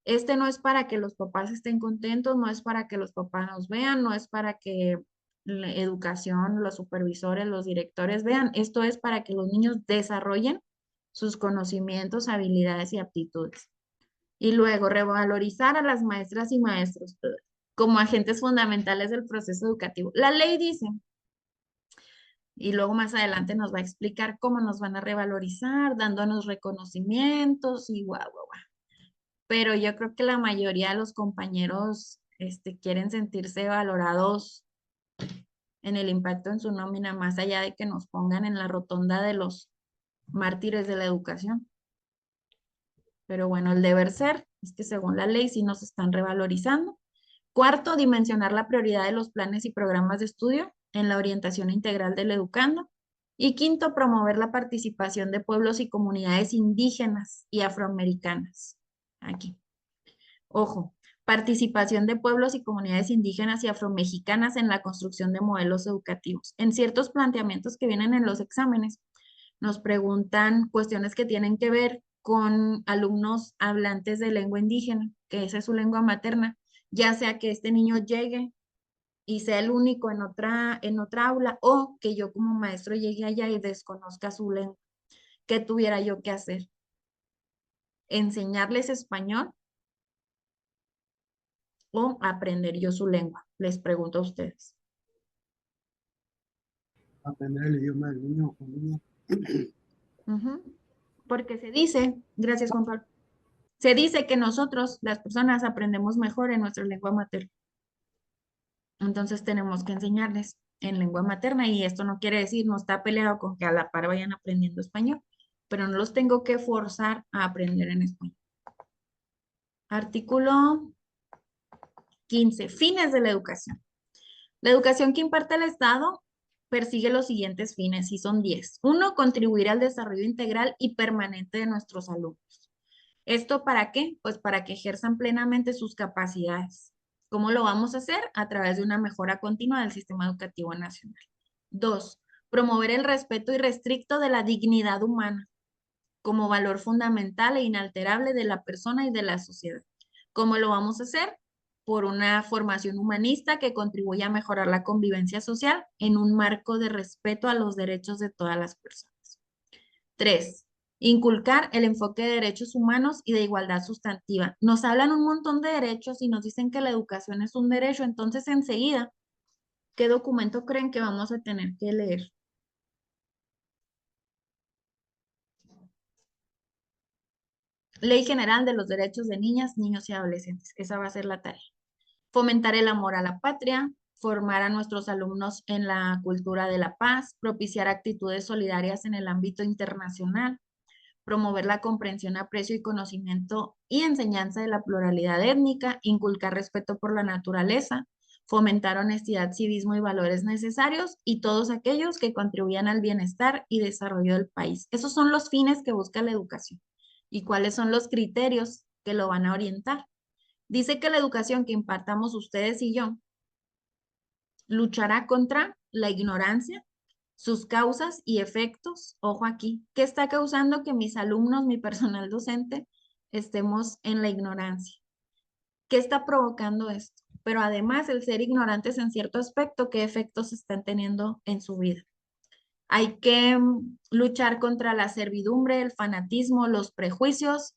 Este no es para que los papás estén contentos, no es para que los papás nos vean, no es para que la educación, los supervisores, los directores vean. Esto es para que los niños desarrollen sus conocimientos, habilidades y aptitudes. Y luego revalorizar a las maestras y maestros como agentes fundamentales del proceso educativo. La ley dice, y luego más adelante nos va a explicar cómo nos van a revalorizar, dándonos reconocimientos y guau, guau, guau. Pero yo creo que la mayoría de los compañeros quieren sentirse valorados en el impacto en su nómina, más allá de que nos pongan en la rotonda de los mártires de la educación. Pero bueno, el deber ser es que según la ley sí nos están revalorizando. Cuarto, dimensionar la prioridad de los planes y programas de estudio en la orientación integral del educando. Y quinto, promover la participación de pueblos y comunidades indígenas y afroamericanas. Aquí. Ojo, participación de pueblos y comunidades indígenas y afromexicanas en la construcción de modelos educativos. En ciertos planteamientos que vienen en los exámenes, nos preguntan cuestiones que tienen que ver con alumnos hablantes de lengua indígena, que esa es su lengua materna, ya sea que este niño llegue y sea el único en otra aula, o que yo como maestro llegue allá y desconozca su lengua. ¿Qué tuviera yo que hacer? ¿Enseñarles español o aprender yo su lengua? Les pregunto a ustedes. Aprender el idioma del niño o niña. Porque se dice, gracias Juan Pablo, se dice que nosotros, las personas, aprendemos mejor en nuestra lengua materna. Entonces tenemos que enseñarles en lengua materna, y esto no quiere decir, no está peleado con que a la par vayan aprendiendo español, pero no los tengo que forzar a aprender en español. Artículo 15. Fines de la educación. La educación que imparte el Estado persigue los siguientes fines, y son 10. 1, contribuir al desarrollo integral y permanente de nuestros alumnos. ¿Esto para qué? Pues para que ejerzan plenamente sus capacidades. ¿Cómo lo vamos a hacer? A través de una mejora continua del sistema educativo nacional. 2, promover el respeto irrestricto de la dignidad humana como valor fundamental e inalterable de la persona y de la sociedad. ¿Cómo lo vamos a hacer? Por una formación humanista que contribuya a mejorar la convivencia social en un marco de respeto a los derechos de todas las personas. 3, inculcar el enfoque de derechos humanos y de igualdad sustantiva. Nos hablan un montón de derechos y nos dicen que la educación es un derecho, entonces enseguida, ¿qué documento creen que vamos a tener que leer? Ley General de los Derechos de Niñas, Niños y Adolescentes. Esa va a ser la tarea. Fomentar el amor a la patria, formar a nuestros alumnos en la cultura de la paz, propiciar actitudes solidarias en el ámbito internacional, promover la comprensión, aprecio y conocimiento y enseñanza de la pluralidad étnica, inculcar respeto por la naturaleza, fomentar honestidad, civismo y valores necesarios, y todos aquellos que contribuyan al bienestar y desarrollo del país. Esos son los fines que busca la educación. ¿Y cuáles son los criterios que lo van a orientar? Dice que la educación que impartamos ustedes y yo luchará contra la ignorancia, sus causas y efectos. Ojo aquí, ¿qué está causando que mis alumnos, mi personal docente, estemos en la ignorancia? ¿Qué está provocando esto? Pero además, el ser ignorantes en cierto aspecto, ¿qué efectos están teniendo en su vida? Hay que luchar contra la servidumbre, el fanatismo, los prejuicios,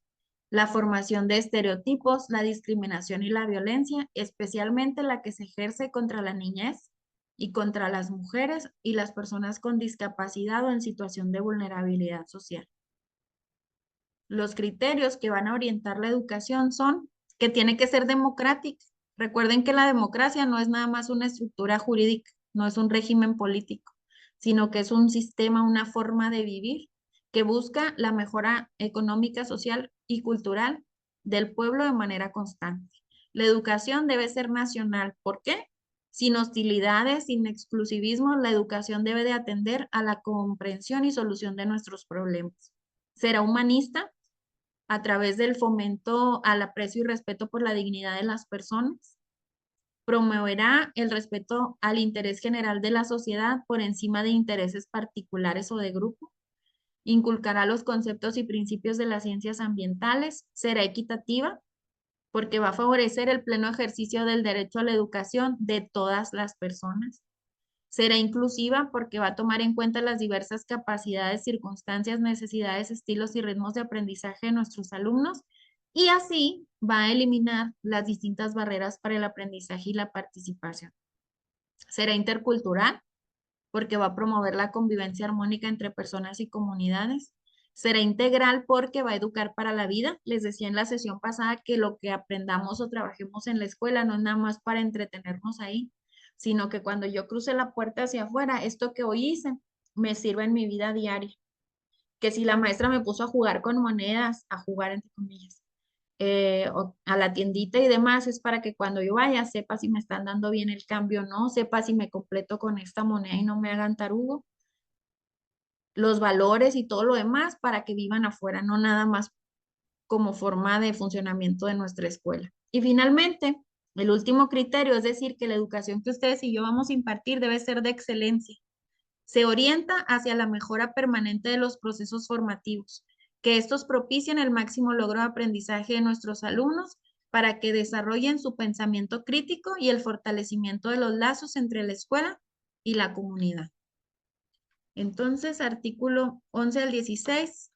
la formación de estereotipos, la discriminación y la violencia, especialmente la que se ejerce contra la niñez y contra las mujeres y las personas con discapacidad o en situación de vulnerabilidad social. Los criterios que van a orientar la educación son que tiene que ser democrática. Recuerden que la democracia no es nada más una estructura jurídica, no es un régimen político, sino que es un sistema, una forma de vivir que busca la mejora económica, social y cultural del pueblo de manera constante. La educación debe ser nacional. ¿Por qué? Sin hostilidades, sin exclusivismo, la educación debe de atender a la comprensión y solución de nuestros problemas. Será humanista a través del fomento al aprecio y respeto por la dignidad de las personas. Promoverá el respeto al interés general de la sociedad por encima de intereses particulares o de grupo. Inculcará los conceptos y principios de las ciencias ambientales. Será equitativa porque va a favorecer el pleno ejercicio del derecho a la educación de todas las personas. Será inclusiva porque va a tomar en cuenta las diversas capacidades, circunstancias, necesidades, estilos y ritmos de aprendizaje de nuestros alumnos, y así va a eliminar las distintas barreras para el aprendizaje y la participación. Será intercultural porque va a promover la convivencia armónica entre personas y comunidades. Será integral porque va a educar para la vida. Les decía en la sesión pasada que lo que aprendamos o trabajemos en la escuela no es nada más para entretenernos ahí, sino que cuando yo cruce la puerta hacia afuera, esto que hoy hice me sirva en mi vida diaria. Que si la maestra me puso a jugar con monedas, a jugar entre comillas, a la tiendita y demás, es para que cuando yo vaya sepa si me están dando bien el cambio o no, sepa si me completo con esta moneda y no me hagan tarugo, los valores y todo lo demás para que vivan afuera, no nada más como forma de funcionamiento de nuestra escuela. Y finalmente, el último criterio es decir que la educación que ustedes y yo vamos a impartir debe ser de excelencia. Se orienta hacia la mejora permanente de los procesos formativos, que estos propicien el máximo logro de aprendizaje de nuestros alumnos, para que desarrollen su pensamiento crítico y el fortalecimiento de los lazos entre la escuela y la comunidad. Entonces, artículo 11 al 16,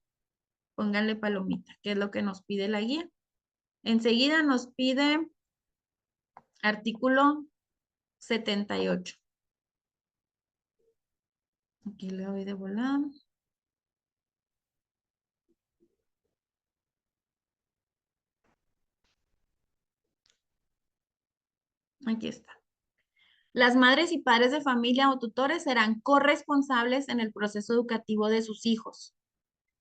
pónganle palomita, que es lo que nos pide la guía. Enseguida nos pide artículo 78. Aquí le doy de volada. Aquí está. Las madres y padres de familia o tutores serán corresponsables en el proceso educativo de sus hijos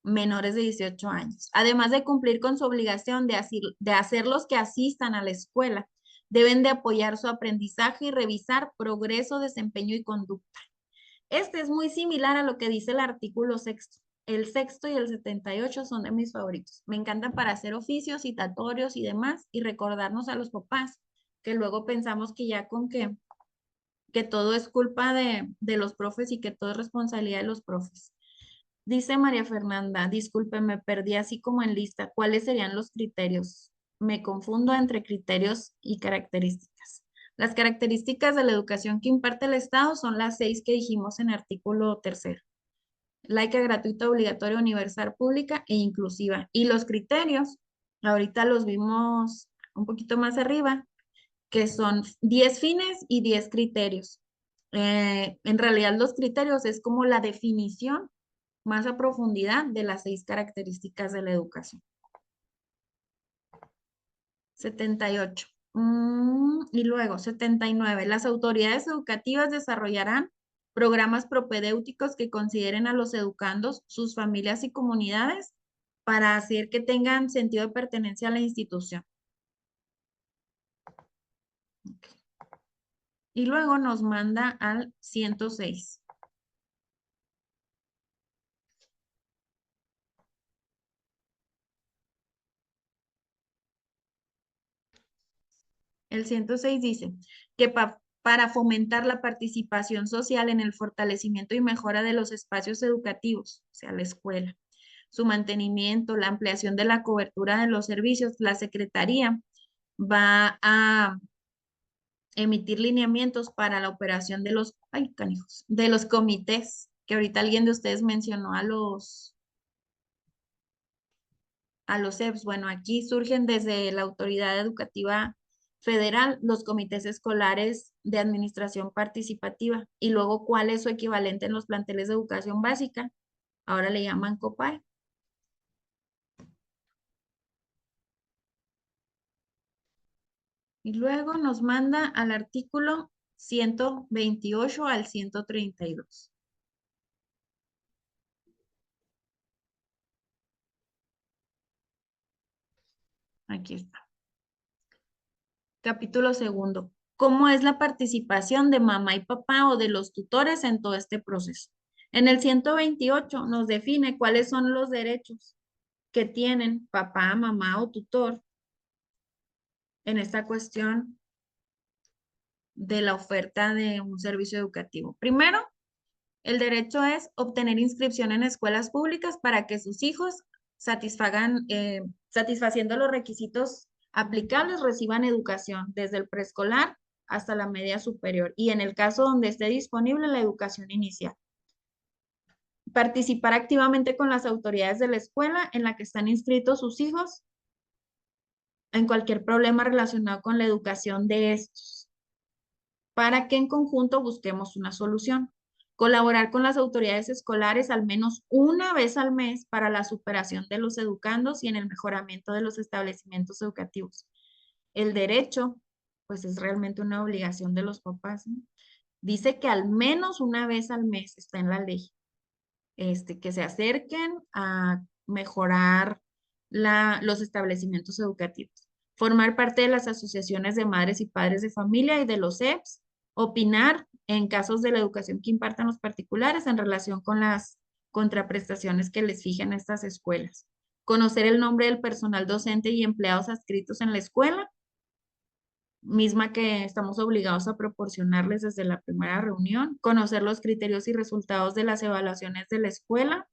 menores de 18 años. Además de cumplir con su obligación de hacerlos que asistan a la escuela, deben de apoyar su aprendizaje y revisar progreso, desempeño y conducta. Este es muy similar a lo que dice el artículo 6. El 6 y el 78 son de mis favoritos. Me encantan para hacer oficios, citatorios y demás, y recordarnos a los papás, que luego pensamos que ya con que todo es culpa de los profes y que todo es responsabilidad de los profes. Dice María Fernanda, disculpe, me perdí así como en lista. ¿Cuáles serían los criterios? Me confundo entre criterios y características. Las características de la educación que imparte el Estado son las 6 que dijimos en artículo 3. Laica, gratuita, obligatoria, universal, pública e inclusiva. Y los criterios, ahorita los vimos un poquito más arriba, que son 10 fines y 10 criterios. En realidad los criterios es como la definición más a profundidad de las 6 características de la educación. 78. Y luego, 79. Las autoridades educativas desarrollarán programas propedéuticos que consideren a los educandos, sus familias y comunidades para hacer que tengan sentido de pertenencia a la institución. Okay. Y luego nos manda al 106. El 106 dice que para fomentar la participación social en el fortalecimiento y mejora de los espacios educativos, o sea, la escuela, su mantenimiento, la ampliación de la cobertura de los servicios, la Secretaría va a emitir lineamientos para la operación de los, de los comités, que ahorita alguien de ustedes mencionó a los EPS. Bueno, aquí surgen desde la Autoridad Educativa Federal los comités escolares de administración participativa y luego cuál es su equivalente en los planteles de educación básica. Ahora le llaman COPAE. Y luego nos manda al artículo 128 al 132. Aquí está. Capítulo 2. ¿Cómo es la participación de mamá y papá o de los tutores en todo este proceso? En el 128 nos define cuáles son los derechos que tienen papá, mamá o tutor en esta cuestión de la oferta de un servicio educativo. Primero, el derecho es obtener inscripción en escuelas públicas para que sus hijos satisfaciendo los requisitos aplicables, reciban educación desde el preescolar hasta la media superior y en el caso donde esté disponible la educación inicial. Participar activamente con las autoridades de la escuela en la que están inscritos sus hijos en cualquier problema relacionado con la educación de estos, para que en conjunto busquemos una solución. Colaborar con las autoridades escolares al menos una vez al mes para la superación de los educandos y en el mejoramiento de los establecimientos educativos. El derecho, pues es realmente una obligación de los papás, ¿no? Dice que al menos una vez al mes está en la ley, que se acerquen a mejorar los establecimientos educativos. Formar parte de las asociaciones de madres y padres de familia y de los EPS. Opinar en casos de la educación que impartan los particulares en relación con las contraprestaciones que les fijen estas escuelas. Conocer el nombre del personal docente y empleados adscritos en la escuela, misma que estamos obligados a proporcionarles desde la primera reunión. Conocer los criterios y resultados de las evaluaciones de la escuela.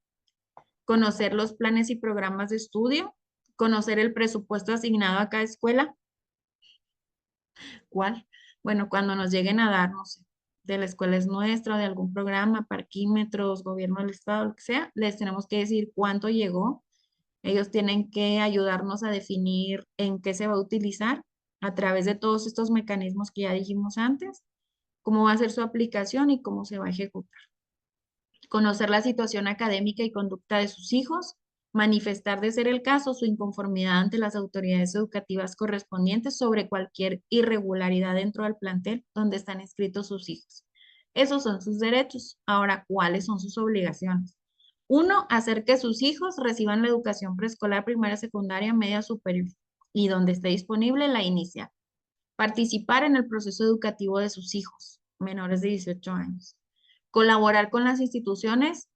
Conocer los planes y programas de estudio. Conocer el presupuesto asignado a cada escuela ¿Cuál? Bueno, cuando nos lleguen a dar, no sé, de la escuela es nuestra, o de algún programa, parquímetros, gobierno del estado, lo que sea, les tenemos que decir cuánto llegó. Ellos tienen que ayudarnos a definir en qué se va a utilizar a través de todos estos mecanismos que ya dijimos antes, cómo va a ser su aplicación y cómo se va a ejecutar. Conocer la situación académica y conducta de sus hijos, manifestar de ser el caso su inconformidad ante las autoridades educativas correspondientes sobre cualquier irregularidad dentro del plantel donde están inscritos sus hijos. Esos son sus derechos. Ahora, ¿cuáles son sus obligaciones? Uno, hacer que sus hijos reciban la educación preescolar, primaria, secundaria, media, superior y donde esté disponible la inicial. Participar en el proceso educativo de sus hijos menores de 18 años. Colaborar con las instituciones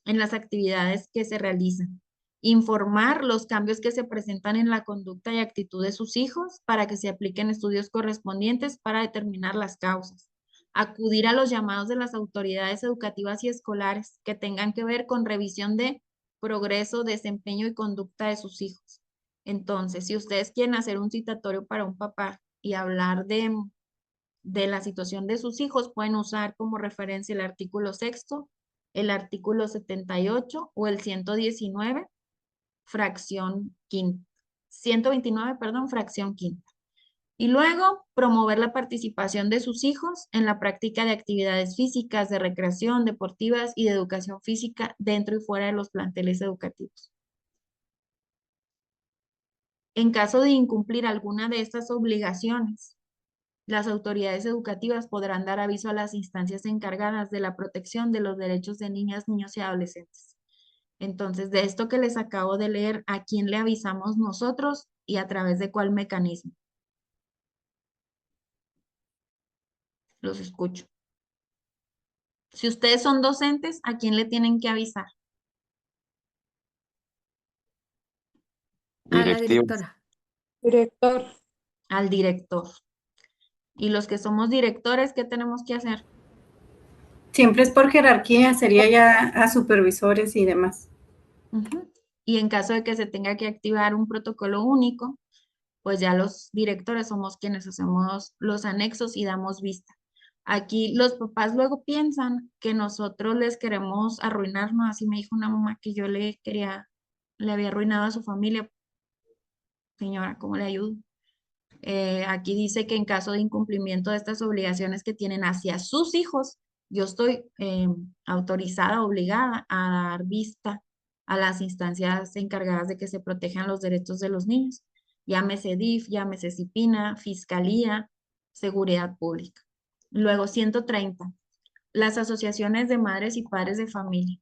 en las actividades que se realizan. Informar los cambios que se presentan en la conducta y actitud de sus hijos para que se apliquen estudios correspondientes para determinar las causas. Acudir a los llamados de las autoridades educativas y escolares que tengan que ver con revisión de progreso, desempeño y conducta de sus hijos. Entonces, si ustedes quieren hacer un citatorio para un papá y hablar de la situación de sus hijos, pueden usar como referencia el artículo 6º, el artículo 78 o el 119, fracción quinta. 129, perdón, fracción quinta. Y luego, promover la participación de sus hijos en la práctica de actividades físicas, de recreación, deportivas y de educación física dentro y fuera de los planteles educativos. En caso de incumplir alguna de estas obligaciones, las autoridades educativas podrán dar aviso a las instancias encargadas de la protección de los derechos de niñas, niños y adolescentes. Entonces, de esto que les acabo de leer, ¿a quién le avisamos nosotros y a través de cuál mecanismo? Los escucho. Si ustedes son docentes, ¿a quién le tienen que avisar? A la Directivo. directora. Director. Al director. Y los que somos directores, ¿qué tenemos que hacer? Siempre es por jerarquía, sería ya a supervisores y demás. Y en caso de que se tenga que activar un protocolo único, pues ya los directores somos quienes hacemos los anexos y damos vista. Aquí los papás luego piensan que nosotros les queremos arruinarnos. Así me dijo una mamá que yo le había arruinado a su familia. Señora, ¿cómo le ayudo? Aquí dice que en caso de incumplimiento de estas obligaciones que tienen hacia sus hijos, yo estoy autorizada, obligada a dar vista a las instancias encargadas de que se protejan los derechos de los niños. Llámese DIF, llámese CIPINA, Fiscalía, Seguridad Pública. Luego, 130. Las asociaciones de madres y padres de familia.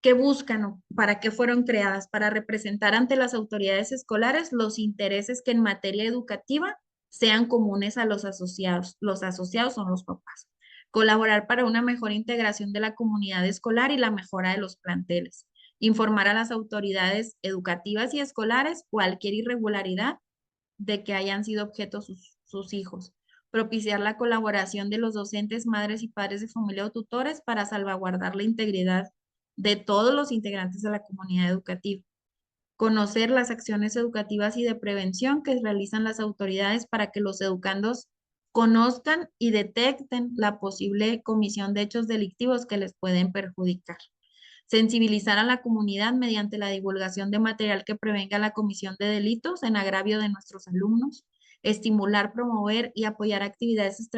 ¿Qué buscan o para qué fueron creadas? Para representar ante las autoridades escolares los intereses que en materia educativa sean comunes a los asociados. Los asociados son los papás. Colaborar para una mejor integración de la comunidad escolar y la mejora de los planteles. Informar a las autoridades educativas y escolares cualquier irregularidad de que hayan sido objeto sus hijos. Propiciar la colaboración de los docentes, madres y padres de familia o tutores para salvaguardar la integridad de todos los integrantes de la comunidad educativa. Conocer las acciones educativas y de prevención que realizan las autoridades para que los educandos conozcan y detecten la posible comisión de hechos delictivos que les pueden perjudicar. Sensibilizar a la comunidad mediante la divulgación de material que prevenga la comisión de delitos en agravio de nuestros alumnos. Estimular, promover y apoyar actividades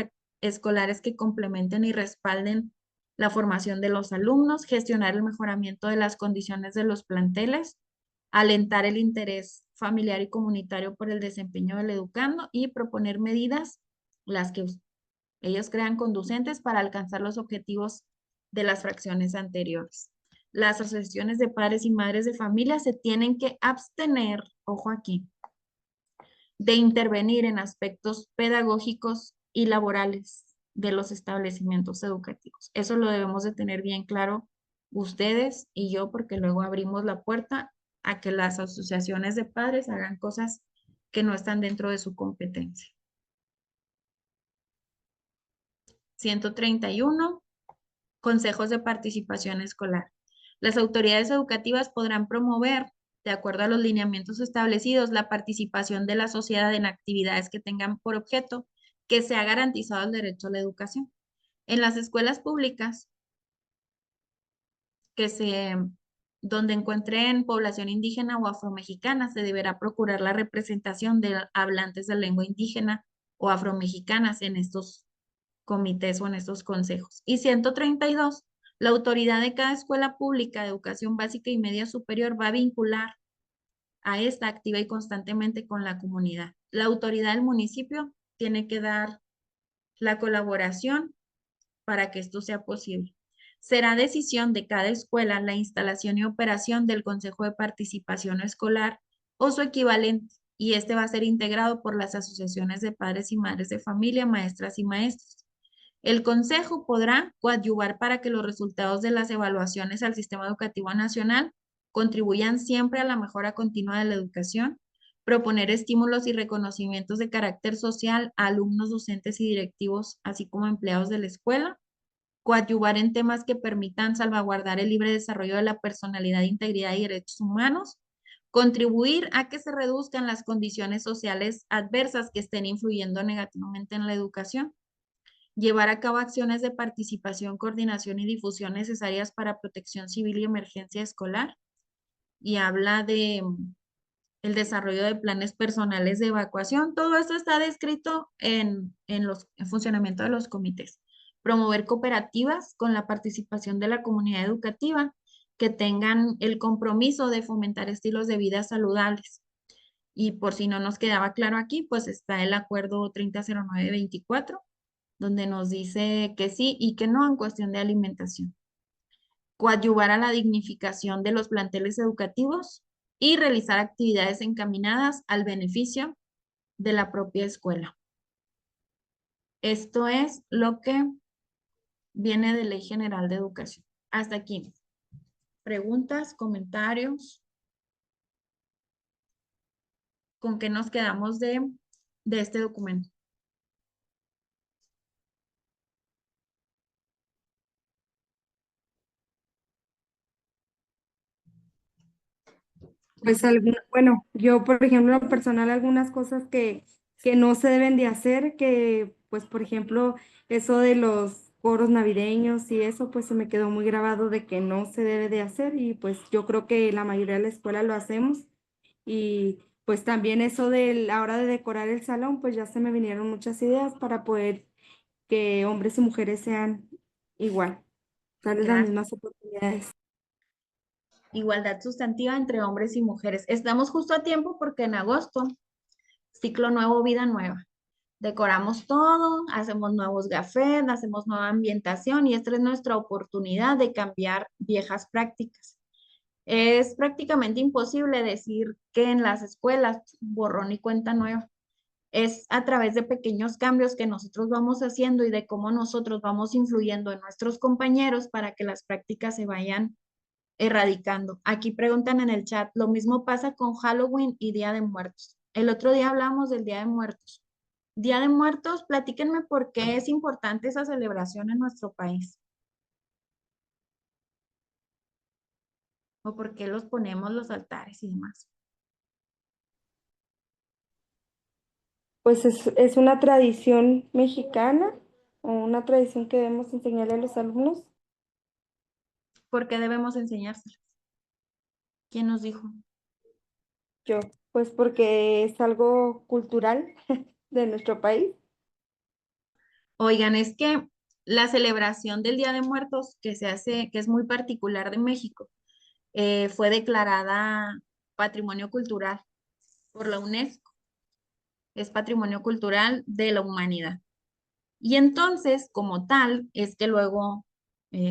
escolares que complementen y respalden la formación de los alumnos, gestionar el mejoramiento de las condiciones de los planteles, alentar el interés familiar y comunitario por el desempeño del educando y proponer medidas, las que ellos crean conducentes para alcanzar los objetivos de las fracciones anteriores. Las asociaciones de padres y madres de familia se tienen que abstener, ojo aquí, de intervenir en aspectos pedagógicos y laborales de los establecimientos educativos. Eso lo debemos de tener bien claro ustedes y yo, porque luego abrimos la puerta a que las asociaciones de padres hagan cosas que no están dentro de su competencia. 131. Consejos de participación escolar. Las autoridades educativas podrán promover de acuerdo a los lineamientos establecidos, la participación de la sociedad en actividades que tengan por objeto que sea garantizado el derecho a la educación. En las escuelas públicas donde encuentren población indígena o afromexicana, se deberá procurar la representación de hablantes de lengua indígena o afromexicanas en estos comités o en estos consejos. Y 132, la autoridad de cada escuela pública de educación básica y media superior va a vincular a esta activa y constantemente con la comunidad. La autoridad del municipio tiene que dar la colaboración para que esto sea posible. Será decisión de cada escuela la instalación y operación del Consejo de Participación Escolar o su equivalente, y este va a ser integrado por las asociaciones de padres y madres de familia, maestras y maestros. El Consejo podrá coadyuvar para que los resultados de las evaluaciones al Sistema Educativo Nacional contribuyan siempre a la mejora continua de la educación, proponer estímulos y reconocimientos de carácter social a alumnos, docentes y directivos, así como empleados de la escuela, coadyuvar en temas que permitan salvaguardar el libre desarrollo de la personalidad, integridad y derechos humanos, contribuir a que se reduzcan las condiciones sociales adversas que estén influyendo negativamente en la educación, llevar a cabo acciones de participación, coordinación y difusión necesarias para protección civil y emergencia escolar, y habla de el desarrollo de planes personales de evacuación. Todo esto está descrito en funcionamiento de los comités. Promover cooperativas con la participación de la comunidad educativa que tengan el compromiso de fomentar estilos de vida saludables. Y por si no nos quedaba claro aquí, pues está el acuerdo 300924, donde nos dice que sí y que no en cuestión de alimentación. Coadyuvar a la dignificación de los planteles educativos y realizar actividades encaminadas al beneficio de la propia escuela. Esto es lo que viene de Ley General de Educación. Hasta aquí. ¿Preguntas, comentarios? ¿Con qué nos quedamos de este documento? Pues bueno, yo por ejemplo, en lo personal, algunas cosas que no se deben de hacer, que pues por ejemplo, eso de los coros navideños y eso, pues se me quedó muy grabado de que no se debe de hacer y pues yo creo que la mayoría de la escuela lo hacemos y pues también eso de la hora de decorar el salón, pues ya se me vinieron muchas ideas para poder que hombres y mujeres sean igual, darles las Gracias. mismas oportunidades. Igualdad sustantiva entre hombres y mujeres. Estamos justo a tiempo porque en agosto, ciclo nuevo, vida nueva. Decoramos todo, hacemos nuevos gafés, hacemos nueva ambientación y esta es nuestra oportunidad de cambiar viejas prácticas. Es prácticamente imposible decir que en las escuelas borrón y cuenta nueva. Es a través de pequeños cambios que nosotros vamos haciendo y de cómo nosotros vamos influyendo en nuestros compañeros para que las prácticas se vayan erradicando. Aquí preguntan en el chat, lo mismo pasa con Halloween y Día de Muertos. El otro día hablamos del Día de Muertos. Día de Muertos, platíquenme por qué es importante esa celebración en nuestro país. O por qué los ponemos los altares y demás. Pues es una tradición mexicana o una tradición que debemos enseñarle a los alumnos. ¿Por qué debemos enseñárselos? ¿Quién nos dijo? Yo, pues porque es algo cultural de nuestro país. Oigan, es que la celebración del Día de Muertos que se hace, que es muy particular de México, fue declarada Patrimonio Cultural por la UNESCO. Es Patrimonio Cultural de la Humanidad. Y entonces, como tal, es que luego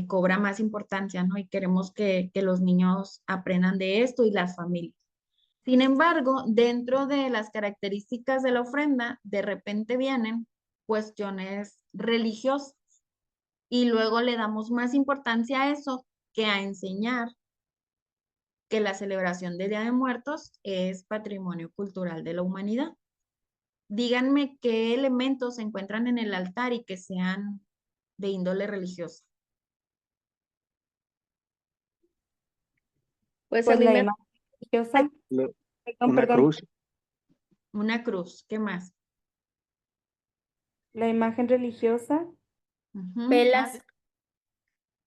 cobra más importancia, ¿no? Y queremos que los niños aprendan de esto y las familias. Sin embargo, dentro de las características de la ofrenda, de repente vienen cuestiones religiosas y luego le damos más importancia a eso que a enseñar que la celebración del Día de Muertos es patrimonio cultural de la humanidad. Díganme qué elementos se encuentran en el altar y que sean de índole religiosa. Pues a Pues mí la me imagen religiosa. Le- Perdón, Una perdón. cruz, Una cruz, ¿qué más? La imagen religiosa. Ujú, Velas.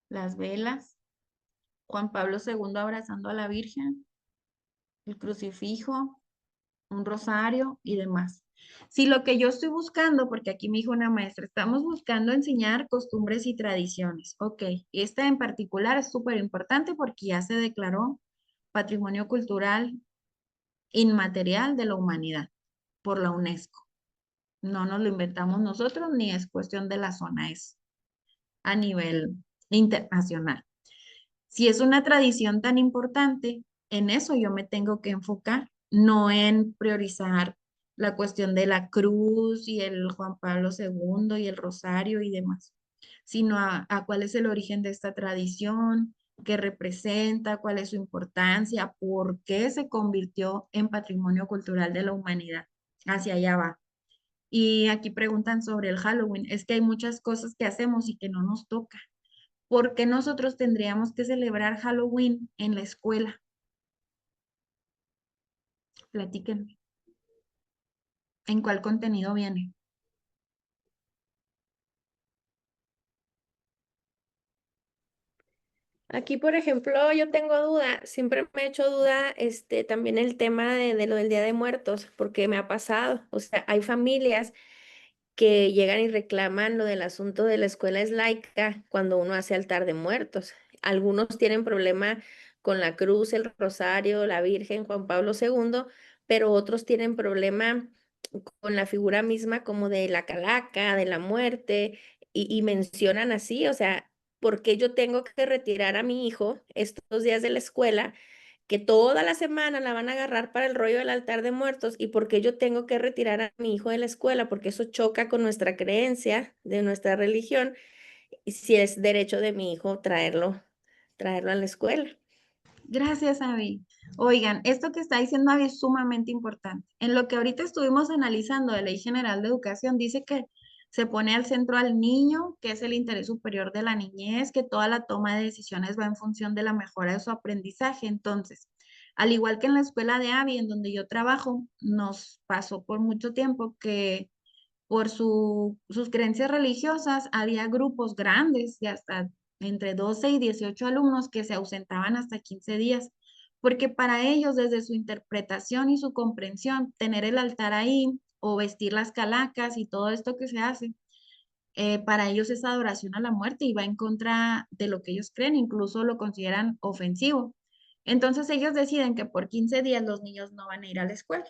las velas, Juan Pablo II abrazando a la Virgen, el crucifijo, un rosario y demás. Si lo que yo estoy buscando, porque aquí me dijo una maestra, estamos buscando enseñar costumbres y tradiciones. Ok, esta en particular es súper importante porque ya se declaró Patrimonio Cultural Inmaterial de la Humanidad por la UNESCO. No nos lo inventamos nosotros ni es cuestión de la zona, es a nivel internacional. Si es una tradición tan importante, en eso yo me tengo que enfocar, no en priorizar la cuestión de la cruz y el Juan Pablo II y el rosario y demás, sino a cuál es el origen de esta tradición, qué representa, cuál es su importancia, por qué se convirtió en patrimonio cultural de la humanidad. Hacia allá va. Y aquí preguntan sobre el Halloween. Es que hay muchas cosas que hacemos y que no nos toca. ¿Por qué nosotros tendríamos que celebrar Halloween en la escuela? Platíquenme. ¿En cuál contenido viene? Aquí, por ejemplo, yo tengo duda, siempre me he hecho duda, también el tema de lo del Día de Muertos, porque me ha pasado, o sea, hay familias que llegan y reclaman lo del asunto de la escuela es laica cuando uno hace altar de muertos. Algunos tienen problema con la cruz, el rosario, la Virgen, Juan Pablo II, pero otros tienen problema con la figura misma como de la calaca, de la muerte, y mencionan así, o sea, ¿por qué yo tengo que retirar a mi hijo estos días de la escuela? Que toda la semana la van a agarrar para el rollo del altar de muertos y por qué yo tengo que retirar a mi hijo de la escuela, porque eso choca con nuestra creencia de nuestra religión, y si es derecho de mi hijo traerlo a la escuela. Gracias, Abby. Oigan, esto que está diciendo Abby es sumamente importante. En lo que ahorita estuvimos analizando de Ley General de Educación, dice que se pone al centro al niño, que es el interés superior de la niñez, que toda la toma de decisiones va en función de la mejora de su aprendizaje. Entonces, al igual que en la escuela de Abby, en donde yo trabajo, nos pasó por mucho tiempo que por sus creencias religiosas, había grupos grandes de hasta entre 12 y 18 alumnos que se ausentaban hasta 15 días, porque para ellos, desde su interpretación y su comprensión, tener el altar ahí o vestir las calacas y todo esto que se hace, para ellos es adoración a la muerte y va en contra de lo que ellos creen, incluso lo consideran ofensivo. Entonces ellos deciden que por 15 días los niños no van a ir a la escuela.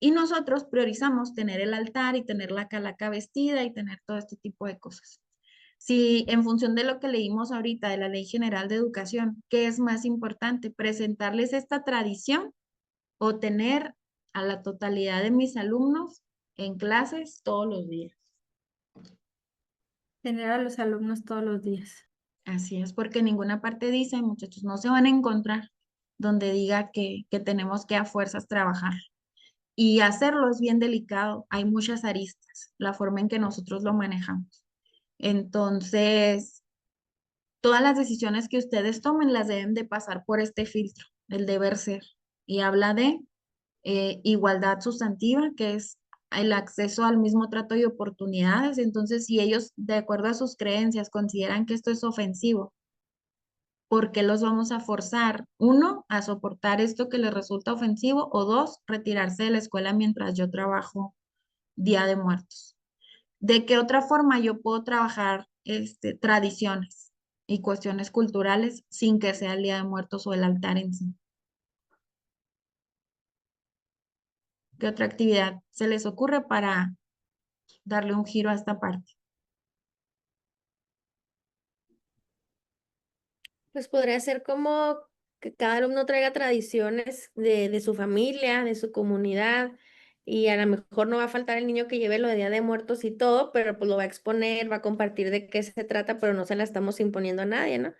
Y nosotros priorizamos tener el altar y tener la calaca vestida y tener todo este tipo de cosas. Si en función de lo que leímos ahorita de la Ley General de Educación, ¿qué es más importante? ¿Presentarles esta tradición o tener a la totalidad de mis alumnos en clases todos los días? Tener a los alumnos todos los días. Así es, porque en ninguna parte dice, muchachos, no se van a encontrar donde diga que tenemos que a fuerzas trabajar. Y hacerlo es bien delicado, hay muchas aristas, la forma en que nosotros lo manejamos. Entonces, todas las decisiones que ustedes tomen las deben de pasar por este filtro, el deber ser. Y habla de igualdad sustantiva, que es el acceso al mismo trato y oportunidades. Entonces, si ellos, de acuerdo a sus creencias, consideran que esto es ofensivo, ¿por qué los vamos a forzar? Uno, a soportar esto que les resulta ofensivo, o dos, retirarse de la escuela mientras yo trabajo Día de Muertos. ¿De qué otra forma yo puedo trabajar tradiciones y cuestiones culturales sin que sea el Día de Muertos o el altar en sí? ¿Qué otra actividad se les ocurre para darle un giro a esta parte? Pues podría ser como que cada alumno traiga tradiciones de su familia, de su comunidad, y a lo mejor no va a faltar el niño que lleve lo de Día de Muertos y todo, pero pues lo va a exponer, va a compartir de qué se trata, pero no se la estamos imponiendo a nadie, ¿no?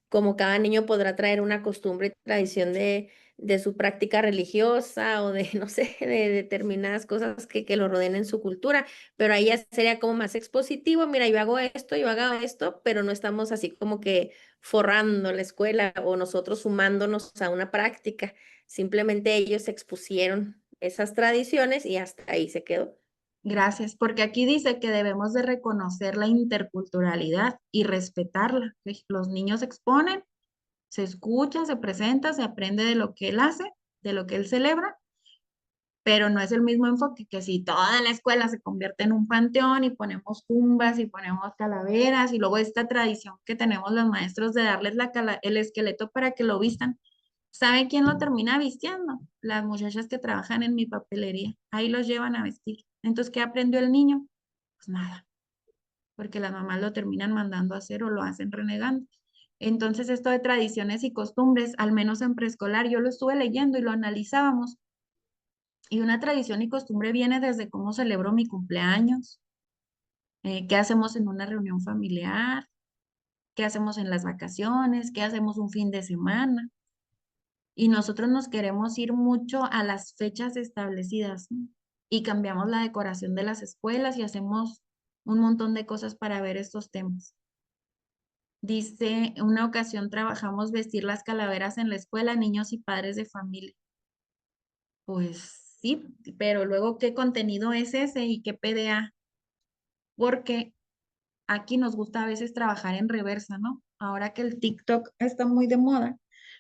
Como cada niño podrá traer una costumbre y tradición de su práctica religiosa o de, no sé, de determinadas cosas que lo rodeen en su cultura, pero ahí ya sería como más expositivo, mira, yo hago esto, pero no estamos así como que forrando la escuela o nosotros sumándonos a una práctica. Simplemente ellos expusieron esas tradiciones y hasta ahí se quedó. Gracias, porque aquí dice que debemos de reconocer la interculturalidad y respetarla. Los niños exponen, se escucha, se presenta, se aprende de lo que él hace, de lo que él celebra, pero no es el mismo enfoque que si toda la escuela se convierte en un panteón y ponemos tumbas y ponemos calaveras y luego esta tradición que tenemos los maestros de darles el esqueleto para que lo vistan. ¿Sabe quién lo termina vistiendo? Las muchachas que trabajan en mi papelería. Ahí los llevan a vestir. Entonces, ¿qué aprendió el niño? Pues nada, porque las mamás lo terminan mandando a hacer o lo hacen renegando. Entonces, esto de tradiciones y costumbres, al menos en preescolar, yo lo estuve leyendo y lo analizábamos. Y una tradición y costumbre viene desde cómo celebro mi cumpleaños, qué hacemos en una reunión familiar, qué hacemos en las vacaciones, qué hacemos un fin de semana. Y nosotros nos queremos ir mucho a las fechas establecidas, ¿no? Y cambiamos la decoración de las escuelas y hacemos un montón de cosas para ver estos temas. Dice, en una ocasión trabajamos vestir las calaveras en la escuela, niños y padres de familia. Pues sí, pero luego, ¿qué contenido es ese y qué PDA? Porque aquí nos gusta a veces trabajar en reversa, ¿no? Ahora que el TikTok está muy de moda,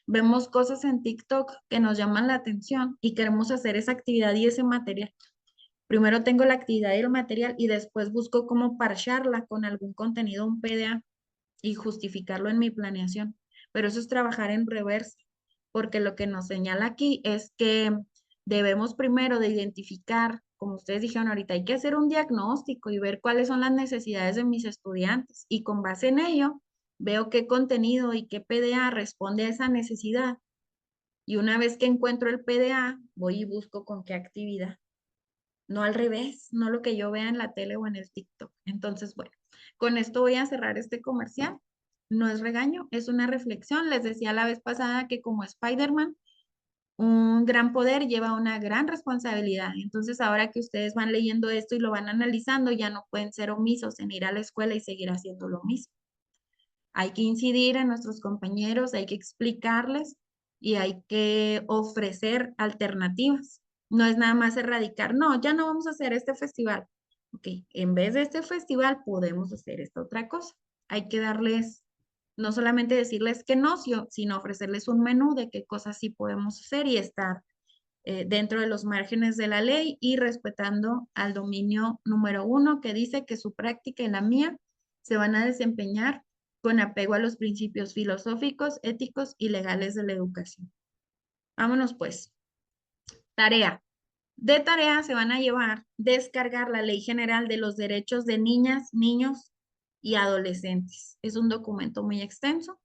vemos cosas en TikTok que nos llaman la atención y queremos hacer esa actividad y ese material. Primero tengo la actividad y el material y después busco cómo parcharla con algún contenido, un PDA y justificarlo en mi planeación. Pero eso es trabajar en reversa, porque lo que nos señala aquí es que debemos primero de identificar, como ustedes dijeron ahorita, hay que hacer un diagnóstico y ver cuáles son las necesidades de mis estudiantes y con base en ello veo qué contenido y qué PDA responde a esa necesidad. Y una vez que encuentro el PDA, voy y busco con qué actividad. No al revés, no lo que yo vea en la tele o en el TikTok. Entonces, bueno, con esto voy a cerrar este comercial. No es regaño, es una reflexión. Les decía la vez pasada que como Spider-Man, un gran poder lleva una gran responsabilidad. Entonces, ahora que ustedes van leyendo esto y lo van analizando, ya no pueden ser omisos en ir a la escuela y seguir haciendo lo mismo. Hay que incidir en nuestros compañeros, hay que explicarles y hay que ofrecer alternativas. No es nada más erradicar, no, ya no vamos a hacer este festival. Ok, en vez de este festival podemos hacer esta otra cosa. Hay que darles, no solamente decirles que no, sino ofrecerles un menú de qué cosas sí podemos hacer y estar dentro de los márgenes de la ley y respetando al dominio número 1 que dice que su práctica y la mía se van a desempeñar con apego a los principios filosóficos, éticos y legales de la educación. Vámonos pues. Tarea. De tarea se van a llevar descargar la Ley General de los Derechos de Niñas, Niños y Adolescentes. Es un documento muy extenso.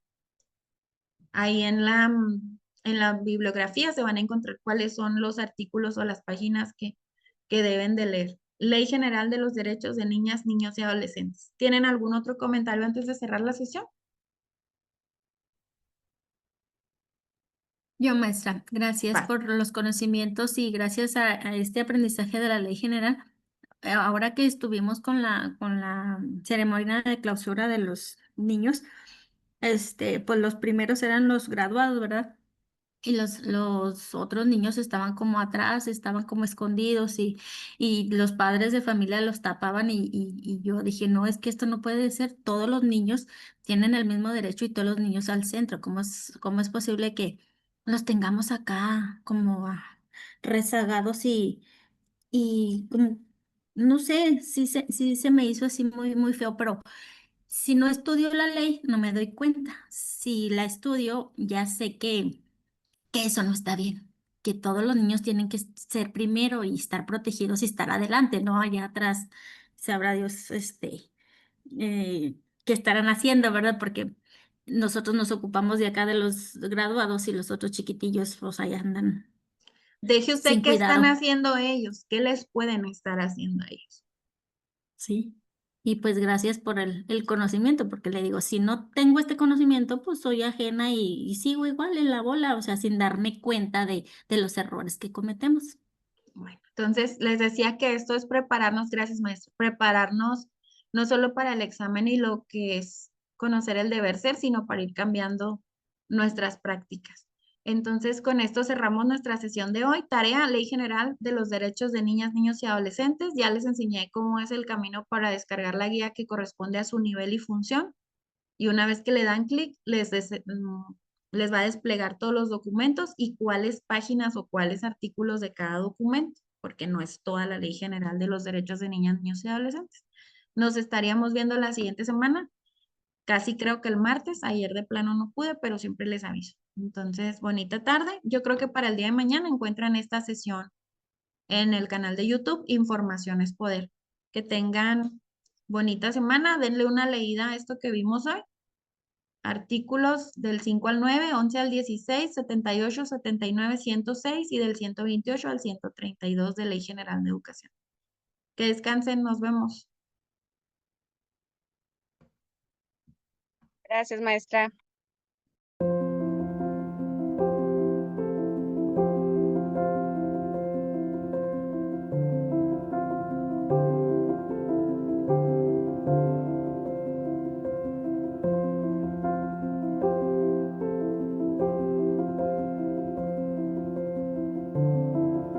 Ahí en la bibliografía se van a encontrar cuáles son los artículos o las páginas que deben de leer. Ley General de los Derechos de Niñas, Niños y Adolescentes. ¿Tienen algún otro comentario antes de cerrar la sesión? Yo, maestra, gracias Va. por los conocimientos y gracias a este aprendizaje de la ley general. Ahora que estuvimos con la ceremonia de clausura de los niños, pues los primeros eran los graduados, ¿verdad? Y los otros niños estaban como atrás, estaban como escondidos y los padres de familia los tapaban y yo dije, no, es que esto no puede ser, todos los niños tienen el mismo derecho y todos los niños al centro. ¿Cómo es posible que los tengamos acá como rezagados y no sé, sí se me hizo así muy, muy feo, pero si no estudio la ley, no me doy cuenta. Si la estudio, ya sé que eso no está bien, que todos los niños tienen que ser primero y estar protegidos y estar adelante, no allá atrás, sabrá Dios, qué estarán haciendo, ¿verdad? Porque nosotros nos ocupamos de acá de los graduados y los otros chiquitillos, pues ahí andan Deje usted sin qué están cuidado, haciendo ellos, qué les pueden estar haciendo a ellos. ¿sí? Y pues gracias por el conocimiento, porque le digo, si no tengo este conocimiento, pues soy ajena y sigo igual en la bola, o sea, sin darme cuenta de los errores que cometemos. Bueno, entonces les decía que esto es prepararnos, gracias maestro, prepararnos no solo para el examen y lo que es conocer el deber ser, sino para ir cambiando nuestras prácticas. Entonces, con esto cerramos nuestra sesión de hoy. Tarea, Ley General de los Derechos de Niñas, Niños y Adolescentes. Ya les enseñé cómo es el camino para descargar la guía que corresponde a su nivel y función. Y una vez que le dan clic, les va a desplegar todos los documentos y cuáles páginas o cuáles artículos de cada documento, porque no es toda la Ley General de los Derechos de Niñas, Niños y Adolescentes. Nos estaríamos viendo la siguiente semana. Casi creo que el martes, ayer de plano no pude, pero siempre les aviso. Entonces, bonita tarde. Yo creo que para el día de mañana encuentran esta sesión en el canal de YouTube, Información es Poder. Que tengan bonita semana. Denle una leída a esto que vimos hoy. Artículos del 5 al 9, 11 al 16, 78, 79, 106 y del 128 al 132 de Ley General de Educación. Que descansen, nos vemos. Gracias, maestra.